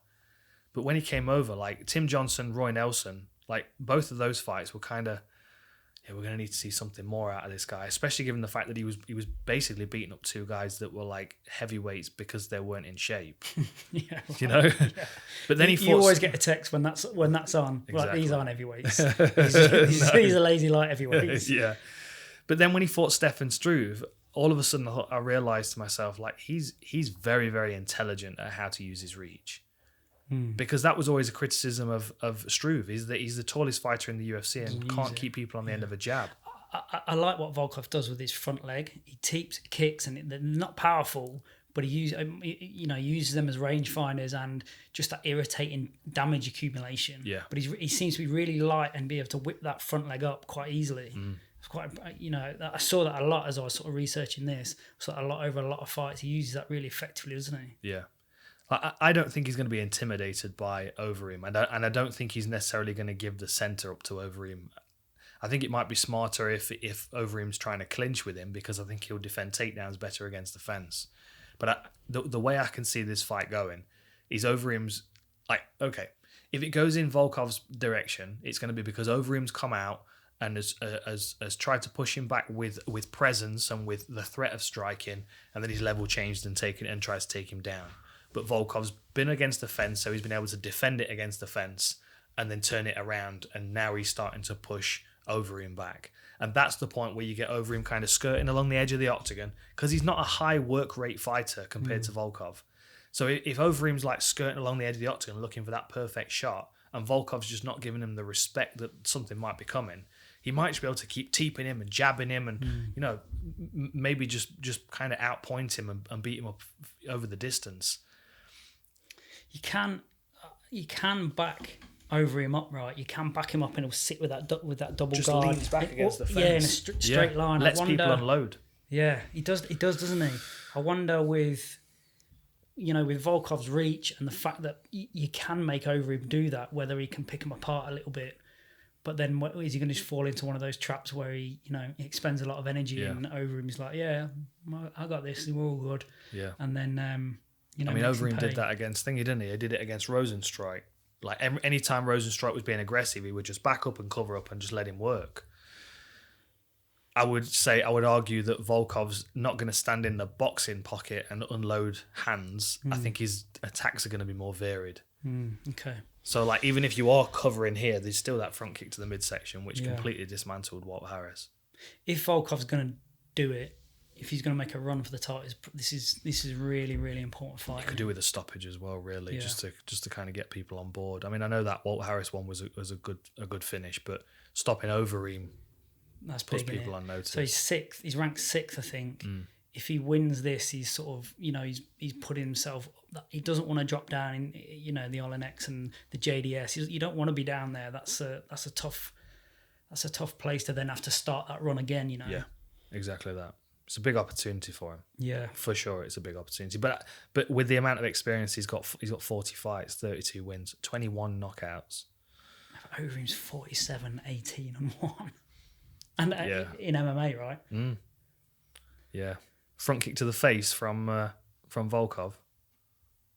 But when he came over, like Tim Johnson, Roy Nelson, like both of those fights were kind of, we're going to need to see something more out of this guy, especially given the fact that he was basically beating up two guys that were like heavyweights because they weren't in shape. Yeah, you know. Yeah. But then you always get a text when that's on. Exactly. Like, these aren't heavyweights. He's a lazy light heavyweight. Yeah. But then when he fought Stefan Struve, all of a sudden I realized to myself, like, he's very, very intelligent at how to use his reach. Because that was always a criticism of Struve, is that he's the tallest fighter in the UFC and can't keep people on the end of a jab. I like what Volkov does with his front leg. He teeps, kicks, and they're not powerful, but he uses them as rangefinders and just that irritating damage accumulation. Yeah. But he seems to be really light and be able to whip that front leg up quite easily. It's quite, I saw that a lot as I was sort of researching this. I saw that a lot over a lot of fights. He uses that really effectively, doesn't he? Yeah. I don't think he's going to be intimidated by Overeem, and I don't think he's necessarily going to give the center up to Overeem. I think it might be smarter if Overeem's trying to clinch with him, because I think he'll defend takedowns better against the fence. But the way I can see this fight going is Overeem's like, okay, if it goes in Volkov's direction, it's going to be because Overeem's come out and has tried to push him back with presence and with the threat of striking, and then he's level changed and tries to take him down. But Volkov's been against the fence, so he's been able to defend it against the fence and then turn it around, and now he's starting to push Overeem back. And that's the point where you get Overeem kind of skirting along the edge of the octagon, because he's not a high work rate fighter compared to Volkov. So if Overeem's like skirting along the edge of the octagon looking for that perfect shot, and Volkov's just not giving him the respect that something might be coming, he might just be able to keep teeping him and jabbing him and, maybe just kind of outpoint him and beat him up over the distance. You can back Overeem upright. You can back him up, and he'll sit with that double just guard. Just leans back against the fence. Yeah, in a straight line. Lets people unload. Yeah, he does, doesn't he? I wonder with Volkov's reach and the fact that you can make Overeem do that, whether he can pick him apart a little bit. But then is he going to just fall into one of those traps where he expends a lot of energy and Overeem's like, yeah, I got this, we're all good. Yeah. And then... Overeem did that against Thingy, didn't he? He did it against Rosenstrike. Like, any time Rosenstrike was being aggressive, he would just back up and cover up and just let him work. I would argue that Volkov's not going to stand in the boxing pocket and unload hands. I think his attacks are going to be more varied. Okay. So, like, even if you are covering here, there's still that front kick to the midsection, which completely dismantled Walt Harris. If Volkov's going to do it, if he's going to make a run for the title, this is really, really important fight. You could do with a stoppage as well, really, just to kind of get people on board. I mean, I know that Walt Harris one was a good finish, but stopping Overeem puts people on notice. So he's sixth. He's ranked sixth, I think. If he wins this, he's sort of he's putting himself. He doesn't want to drop down in the Olenex and the JDS. You don't want to be down there. That's a tough place to then have to start that run again. Yeah, exactly that. It's a big opportunity for him. Yeah, for sure, it's a big opportunity. But with the amount of experience he's got 40 fights, 32 wins, 21 knockouts. Overeem's 47, 18 and 1, and in MMA, right? Yeah, front kick to the face from Volkov.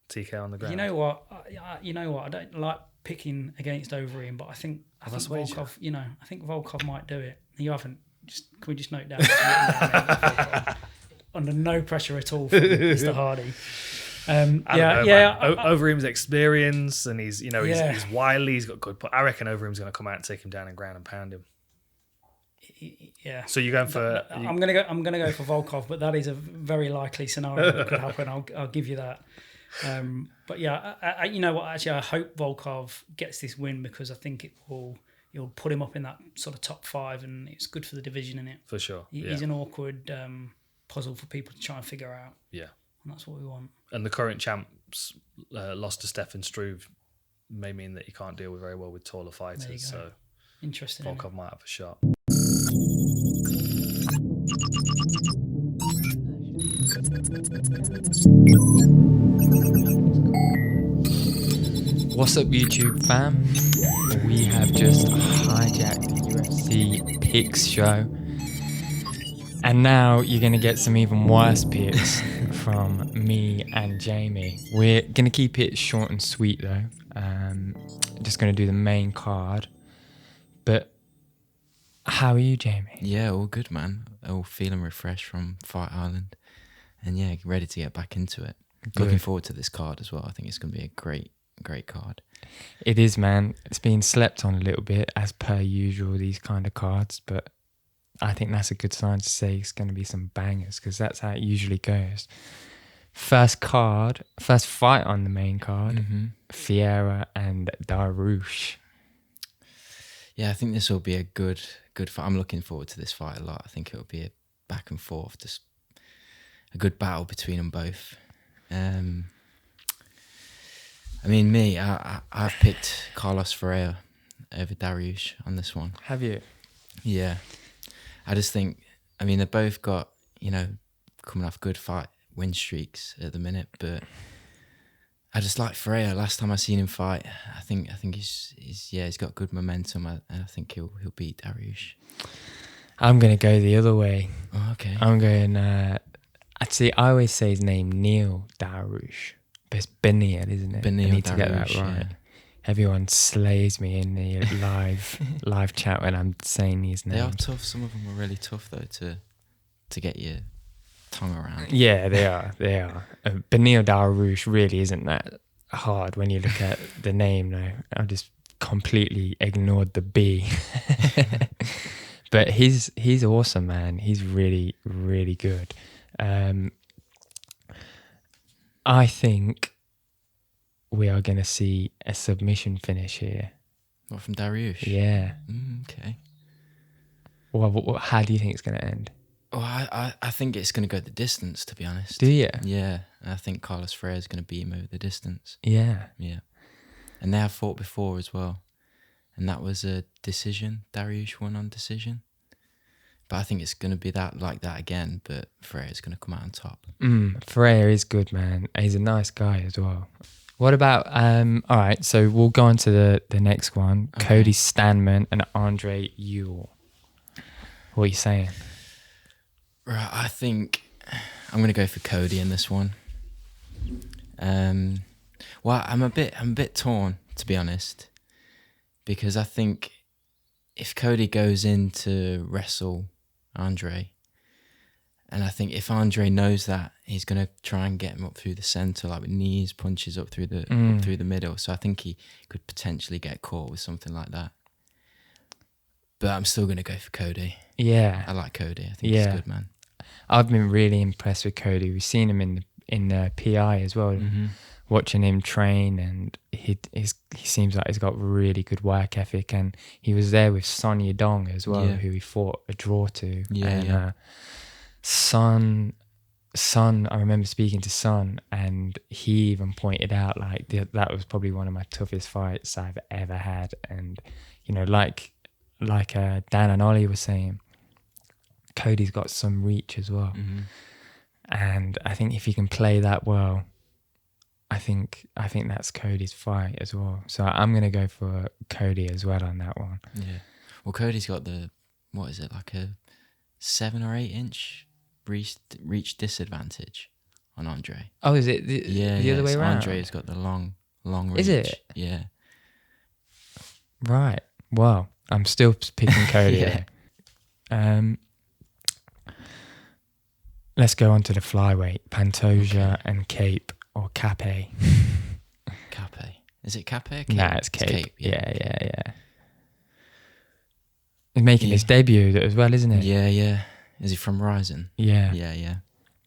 TK on the ground. You know what? I don't like picking against Overeem, but I think Volkov. I think Volkov might do it. You haven't. Can we just note down? Under no pressure at all from Mr. Hardy. Overeem's experience, and he's wily. He's got good. I reckon Overeem's going to come out and take him down and ground and pound him. yeah. So you're going for? I'm gonna go for Volkov, but that is a very likely scenario that could happen. I'll give you that. But yeah, I you know what? Actually, I hope Volkov gets this win because I think it'll put him up in that sort of top 5, and it's good for the division, innit? For sure. He's an awkward puzzle for people to try and figure out. Yeah, and that's what we want. And the current champs lost to Stefan Struve may mean that he can't deal very well with taller fighters. So interesting. Volkov might have a shot. What's up, YouTube fam? We have just hijacked the UFC Picks Show, and now you're going to get some even worse picks from me and Jamie. We're going to keep it short and sweet though. Just going to do the main card. But how are you, Jamie? Yeah, all good, man. All feeling refreshed from Fight Island, and yeah, ready to get back into it. Good. Looking forward to this card as well. I think it's going to be a great card. It is, man. It's been slept on a little bit as per usual, these kind of cards, but I think that's a good sign to say it's going to be some bangers, because that's how it usually goes. First fight on the main card, Ferreira and Dariush. Yeah, I think this will be a good fight. I'm looking forward to this fight a lot. I think it'll be a back and forth, just a good battle between them both. I mean, I've picked Carlos Ferreira over Dariush on this one. Have you? Yeah. I just think, I mean, they've both got, coming off good win streaks at the minute, but I just like Ferreira. Last time I seen him fight, I think he's got good momentum, and I think he'll beat Dariush. I'm going to go the other way. Oh, okay. I'm going, actually, I always say his name, Neil Dariush. But it's Benil, isn't it? Benil I need to Dariush, get that right. Yeah. Everyone slays me in the live chat when I'm saying these names. They are tough. Some of them are really tough though to get your tongue around. Yeah, they are. Benil Dariush really isn't that hard when you look at the name. No, I just completely ignored the B. But he's awesome, man. He's really, really good. I think we are going to see a submission finish here. What, from Dariush? Yeah. Okay. Well, how do you think it's going to end? Well, I think it's going to go the distance, to be honest. Do you? Yeah. I think Carlos Ferreira is going to beat him over the distance. Yeah. Yeah. And they have fought before as well. And that was a decision. Dariush won on decision. But I think it's going to be like that again, but Ferreira's going to come out on top. Ferreira is good, man. He's a nice guy as well. What about, all right, so we'll go on to the next one. Okay. Cody Stamann and Andre Ewell. What are you saying? Right, I think I'm going to go for Cody in this one. Well, I'm a bit torn, to be honest, because I think if Cody goes in to wrestle Andre, and I think if Andre knows that, he's going to try and get him up through the centre, like with knees, punches up through the middle. So I think he could potentially get caught with something like that. But I'm still going to go for Cody. Yeah. I like Cody. I think he's a good man. I've been really impressed with Cody. We've seen him in the PI as well, watching him train, and he seems like he's got really good work ethic. And he was there with Son Yadong as well, who he fought a draw to. Son, I remember speaking to Son, and he even pointed out like that was probably one of my toughest fights I've ever had. And like Dan and Ollie were saying, Cody's got some reach as well. And I think if he can play that well, I think that's Cody's fight as well. So I'm going to go for Cody as well on that one. Yeah. Well, Cody's got like a 7 or 8 inch reach disadvantage on Andre. Oh, is it the other way around? Andre's got the long reach. Is it? Yeah. Right. Well, I'm still picking Cody. Let's go on to the flyweight. Pantoja and Kape, or Kape. Kape. Is it Kape? Nah, it's Kape. Yeah. He's making his debut as well, isn't it? Yeah, yeah. Is he from Ryzen? Yeah. Yeah, yeah.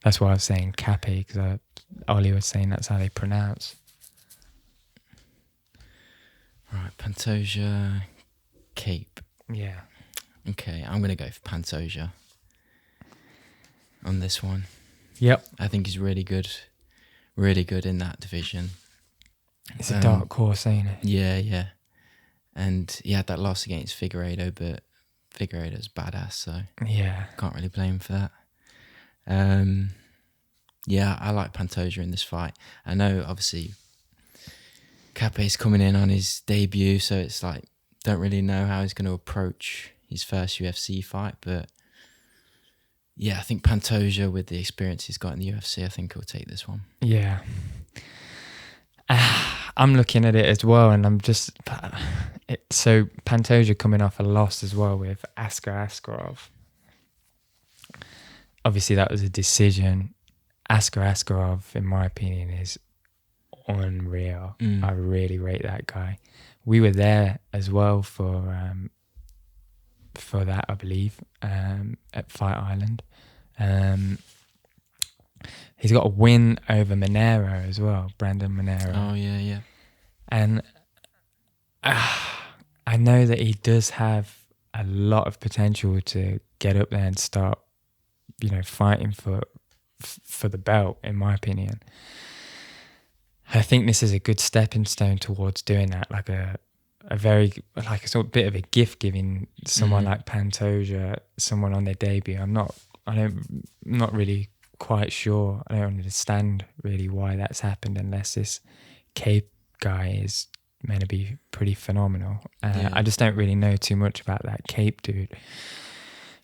That's why I was saying Kape, because Ollie was saying that's how they pronounce. Right, Pantoja, Kape. Yeah. Okay, I'm going to go for Pantoja on this one. Yep. I think he's really good in that division. It's a dark horse, ain't it? Yeah, yeah. And he had that loss against Figueiredo, but Figueiredo's badass, so yeah, can't really blame him for that. Yeah, I like Pantoja in this fight. I know, obviously, Kape's coming in on his debut, so it's like, don't really know how he's going to approach his first UFC fight, but yeah, I think Pantoja, with the experience he's got in the UFC, I think he'll take this one. Yeah. I'm looking at it as well, and I'm just... So Pantoja coming off a loss as well with Askar Askarov. Obviously, that was a decision. Askar Askarov, in my opinion, is unreal. I really rate that guy. We were there as well for that, I believe, at Fight Island. He's got a win over Monero as well, Brandon Monero. Oh, yeah, yeah. And I know that he does have a lot of potential to get up there and start, fighting for the belt, in my opinion. I think this is a good stepping stone towards doing that, like a very, like a sort of bit of a gift giving someone like Pantoja, someone on their debut. I'm not really quite sure. I don't understand really why that's happened, unless this Kape guy is meant to be pretty phenomenal. I just don't really know too much about that Kape dude.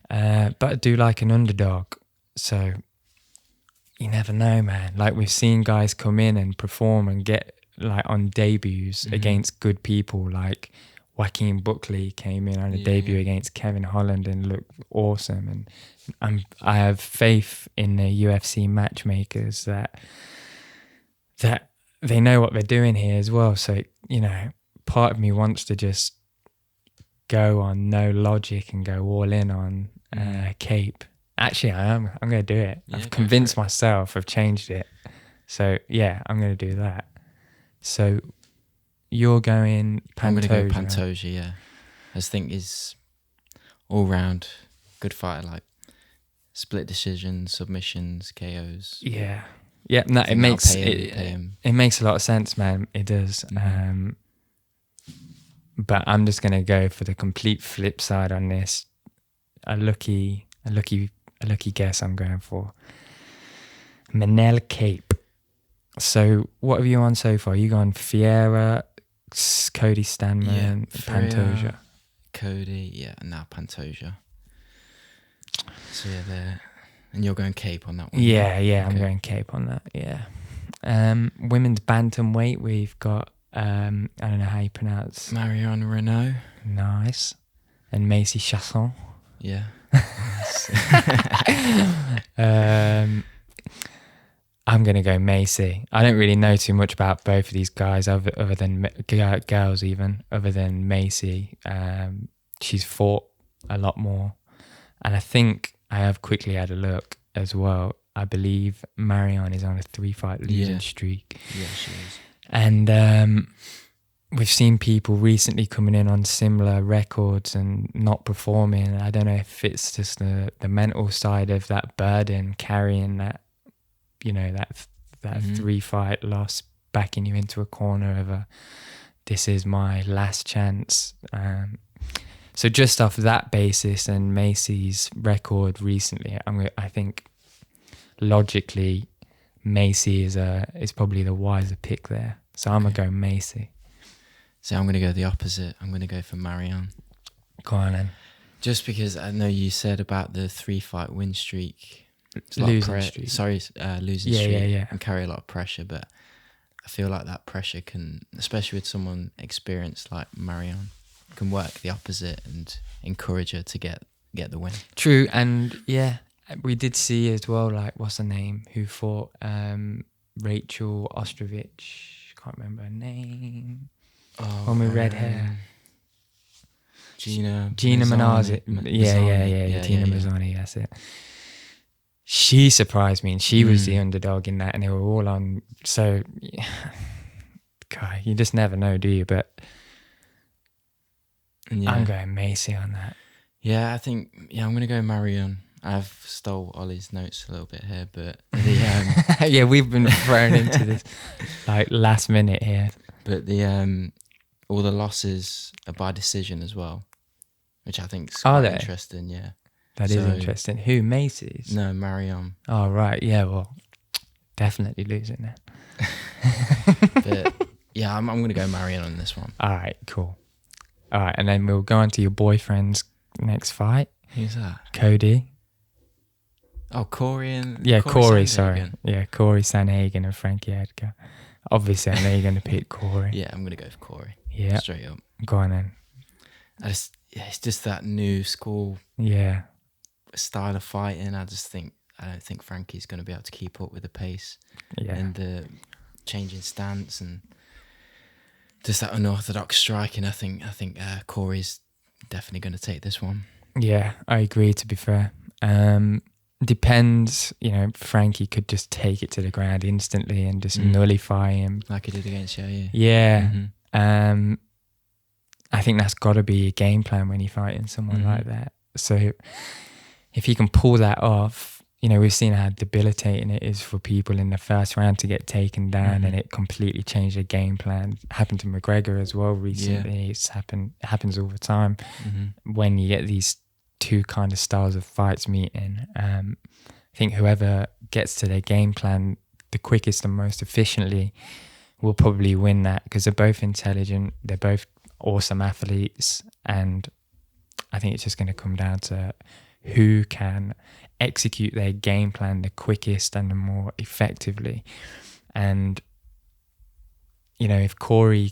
But I do like an underdog, so you never know, man. Like, we've seen guys come in and perform and get like on debuts against good people. Like Joaquin Buckley came in on a debut against Kevin Holland and looked awesome. And I have faith in the UFC matchmakers that they know what they're doing here as well. So, part of me wants to just go on no logic and go all in on Kape. Actually, I am. I'm going to do it. I've convinced myself. I've changed it. So, yeah, I'm going to do that. So, you're going Pantoja. I'm going to go Pantoja, yeah. I just think he's all-round good fighter, like split decisions, submissions, KOs. Yeah. Yeah, no, it makes a lot of sense, man. It does. But I'm just going to go for the complete flip side on this. A lucky guess I'm going for. Manel Kape. So what have you on so far? You gone Ferreira, Cody Stamann, Pantoja? Cody, yeah, and now Pantoja. So yeah, there. And you're going Kape on that one? Yeah, okay. I'm going Kape on that, yeah. Women's bantamweight, we've got, I don't know how you pronounce. Marion Reneau. Nice. And Macy Chiasson. Yeah. I'm going to go Macy. I don't really know too much about both of these guys other than girls even, other than Macy. She's fought a lot more. And I think I have quickly had a look as well. I believe Marion is on a 3-fight losing streak. Yeah, she is. And we've seen people recently coming in on similar records and not performing. I don't know if it's just the mental side of that burden, carrying that, that 3-fight loss, backing you into a corner of this is my last chance. So just off that basis and Macy's record recently, I think logically Macy is probably the wiser pick there. So I'm going to go Macy. So I'm going to go the opposite. I'm going to go for Marion. Go on then. Just because I know you said about the 3-fight win streak. Losing streak. Losing streak. Yeah. And carry a lot of pressure, but I feel like that pressure can, especially with someone experienced like Marion, can work the opposite and encourage her to get the win. True, and yeah, we did see as well, like, what's her name, who fought Rachel Ostrovich. Can't remember her name. Oh, One with red hair. Gina Mazzani. Yeah, Tina Mazzani, that's it. She surprised me, and she was the underdog in that, and they were all on. So, God, you just never know, do you? But I'm going Macy on that. Yeah, I think I'm going to go Marion. I've stole Ollie's notes a little bit here, but yeah, we've been thrown into this like last minute here. But all the losses are by decision as well, which I think is quite interesting. Yeah, that is interesting. Who, Macy's? No, Marion. Oh right, yeah. Well, definitely losing that. But yeah, I'm going to go Marion on this one. All right, cool. All right, and then we'll go on to your boyfriend's next fight. Who's that? Cody. Oh, Corey. Corey, sorry. Yeah, Corey Sandhagen and Frankie Edgar. Obviously, I know you're going to pick Corey. Yeah, I'm going to go for Corey. Yeah. Straight up. Go on then. It's just that new school style of fighting. I don't think Frankie's going to be able to keep up with the pace and the changing stance and just that unorthodox striking. I think Corey's definitely going to take this one. Yeah, I agree, to be fair. Depends, Frankie could just take it to the ground instantly and just nullify him. Like he did against Choi. Yeah. Mm-hmm. I think that's got to be a game plan when you're fighting someone like that. So if he can pull that off, we've seen how debilitating it is for people in the first round to get taken down, and it completely changed the game plan. Happened to McGregor as well recently. Yeah. It happens all the time when you get these two kind of styles of fights meeting. I think whoever gets to their game plan the quickest and most efficiently will probably win that, because they're both intelligent, they're both awesome athletes, and I think it's just going to come down to who can execute their game plan the quickest and the more effectively. And if Corey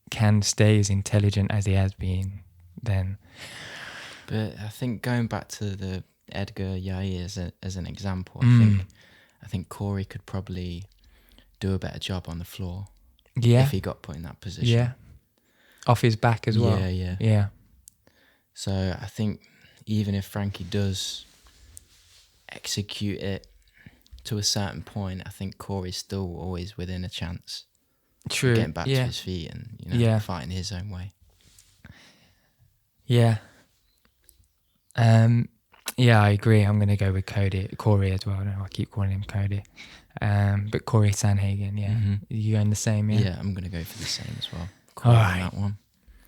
can stay as intelligent as he has been, then... But I think going back to the Edgar Yair as an example, I think Corey could probably do a better job on the floor. Yeah. If he got put in that position. Yeah. Off his back as well. Yeah. So I think even if Frankie does execute it to a certain point, I think Corey's still always within a chance. True. Of getting back to his feet and fighting his own way. Yeah. I agree. I'm going to go with Corey as well. I keep calling him Cody. But Corey Sandhagen, You going the same, Yeah, I'm going to go for the same as well. Corey on that one.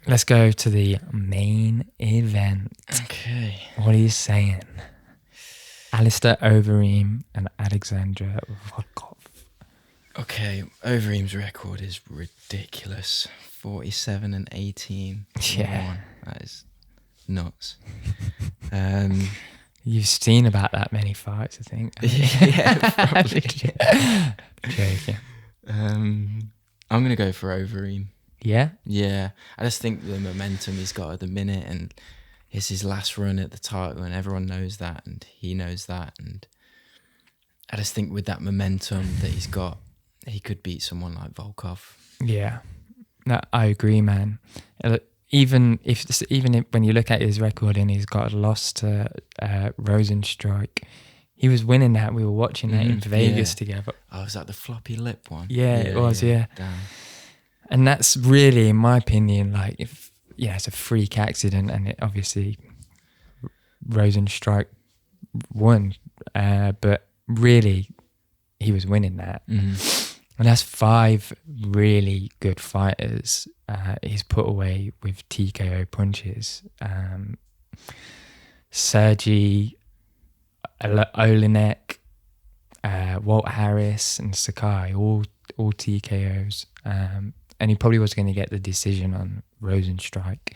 Let's go to the main event. Okay. What are you saying? Alistair Overeem and Alexander Volkov. Okay, Overeem's record is ridiculous. 47-18. Yeah. That is nuts. You've seen about that many fights, I think. Yeah, probably. Joking. I'm going to go for Overeem. Yeah? Yeah. I just think the momentum he's got at the minute, and it's his last run at the title, and everyone knows that, and he knows that. And I just think with that momentum that he's got, he could beat someone like Volkov. Yeah. No, I agree, man. Even if when you look at his record and he's got a loss to Rosenstrike, he was winning that. We were watching that in Vegas together. Oh, was that the floppy lip one? Yeah, it was. Yeah. Damn. And that's really, in my opinion, like it's a freak accident, and it obviously Rosenstrike won, but really he was winning that. And that's 5 really good fighters he's put away with TKO punches. Sergey, Olenek, Walt Harris and Sakai, all TKOs. And he probably was going to get the decision on Rosenstrike.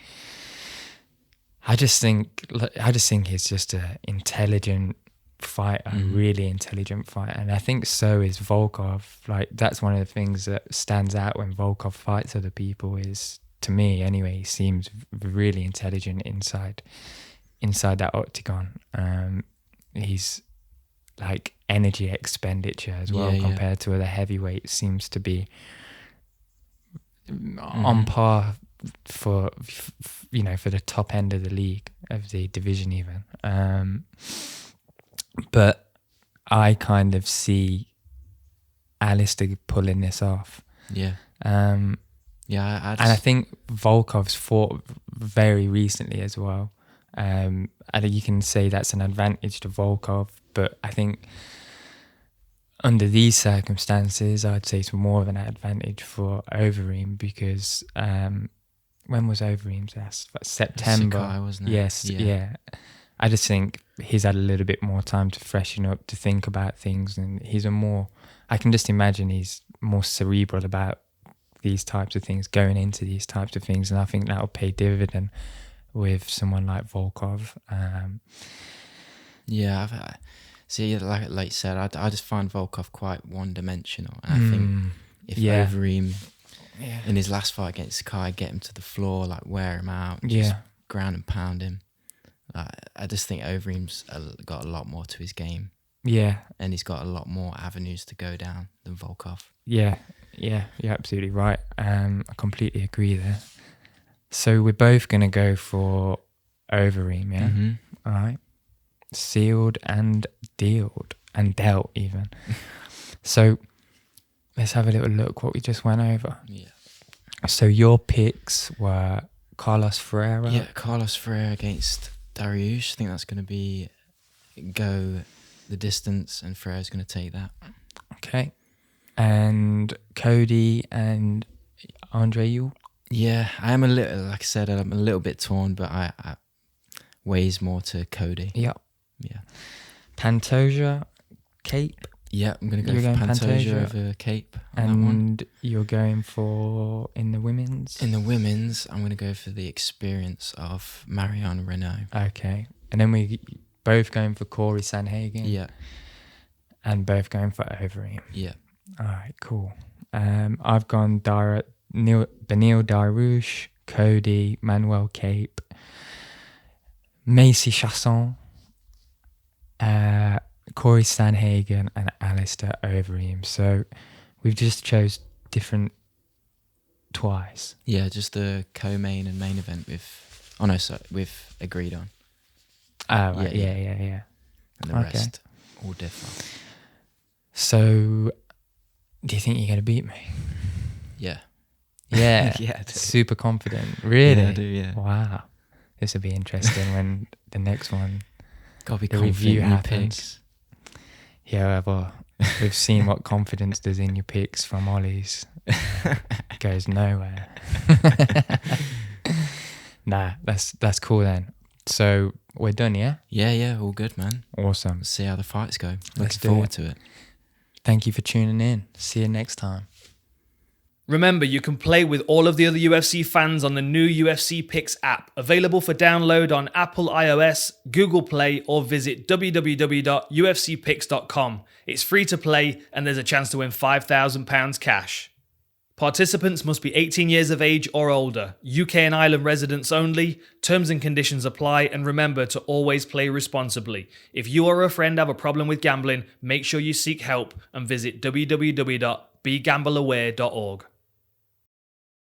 I just think he's just an intelligent fighter, really intelligent fighter, and I think so is Volkov. Like, that's one of the things that stands out when Volkov fights other people is, to me anyway, he seems really intelligent inside that octagon. He's like energy expenditure as well compared to other heavyweights seems to be on par for the top end of the league, of the division even. But I kind of see Alistair pulling this off. Yeah. And I think Volkov's fought very recently as well. I think you can say that's an advantage to Volkov, but I think under these circumstances, I'd say it's more of an advantage for Overeem because when was Overeem's last? September, Sakai, wasn't it? Yes, yeah. I just think he's had a little bit more time to freshen up, to think about things, and I can just imagine he's more cerebral about these types of things, going into these types of things, and I think that'll pay dividend with someone like Volkov. See, like you said, I just find Volkov quite one-dimensional, and I think if Overeem in his last fight against Sakai, get him to the floor, like wear him out, just ground and pound him. I just think Overeem's got a lot more to his game. Yeah. And he's got a lot more avenues to go down than Volkov. Yeah, you're absolutely right. I completely agree there. So we're both going to go for Overeem, yeah? Mm-hmm. All right. Sealed and dealt even. So let's have a little look what we just went over. Yeah. So your picks were Carlos Ferreira. Yeah, Carlos Ferreira against Dariush. I think that's going to go the distance, and Ferreira's going to take that. Okay. And Cody and Andre Ewell? Yeah, I'm a little bit torn, but I weighs more to Cody. Yep. Yeah. Pantoja, Kape? Yeah, I'm going to go for Pantoja over Kape. And you're going for in the women's? In the women's, I'm going to go for the experience of Marion Reneau. Okay. And then we both going for Corey Sandhagen? Yeah. And both going for Overeem? Yeah. All right, cool. I've gone Benil Dariush, Cody, Manuel Kape, Macy Chiasson, Corey Sandhagen, and Alistair Overeem. So we've just chose different twice. Yeah, just the co-main and main event we've agreed on. Oh, right. Yeah. And the rest all differ. So, do you think you're going to beat me? Yeah. Yeah. Yeah. Super confident. Really? Yeah, I do, yeah. Wow. This will be interesting when the next one, the review happens. Yeah, well, we've seen what confidence does in your picks from Ollie's. It goes nowhere. Nah, that's cool then. So we're done, yeah? Yeah, all good, man. Awesome. Let's see how the fights go. Let's Looking forward to it. Thank you for tuning in. See you next time. Remember, you can play with all of the other UFC fans on the new UFC Picks app, available for download on Apple iOS, Google Play, or visit www.ufcpicks.com. It's free to play, and there's a chance to win £5,000 cash. Participants must be 18 years of age or older, UK and Ireland residents only. Terms and conditions apply, and remember to always play responsibly. If you or a friend have a problem with gambling, make sure you seek help and visit www.begambleaware.org.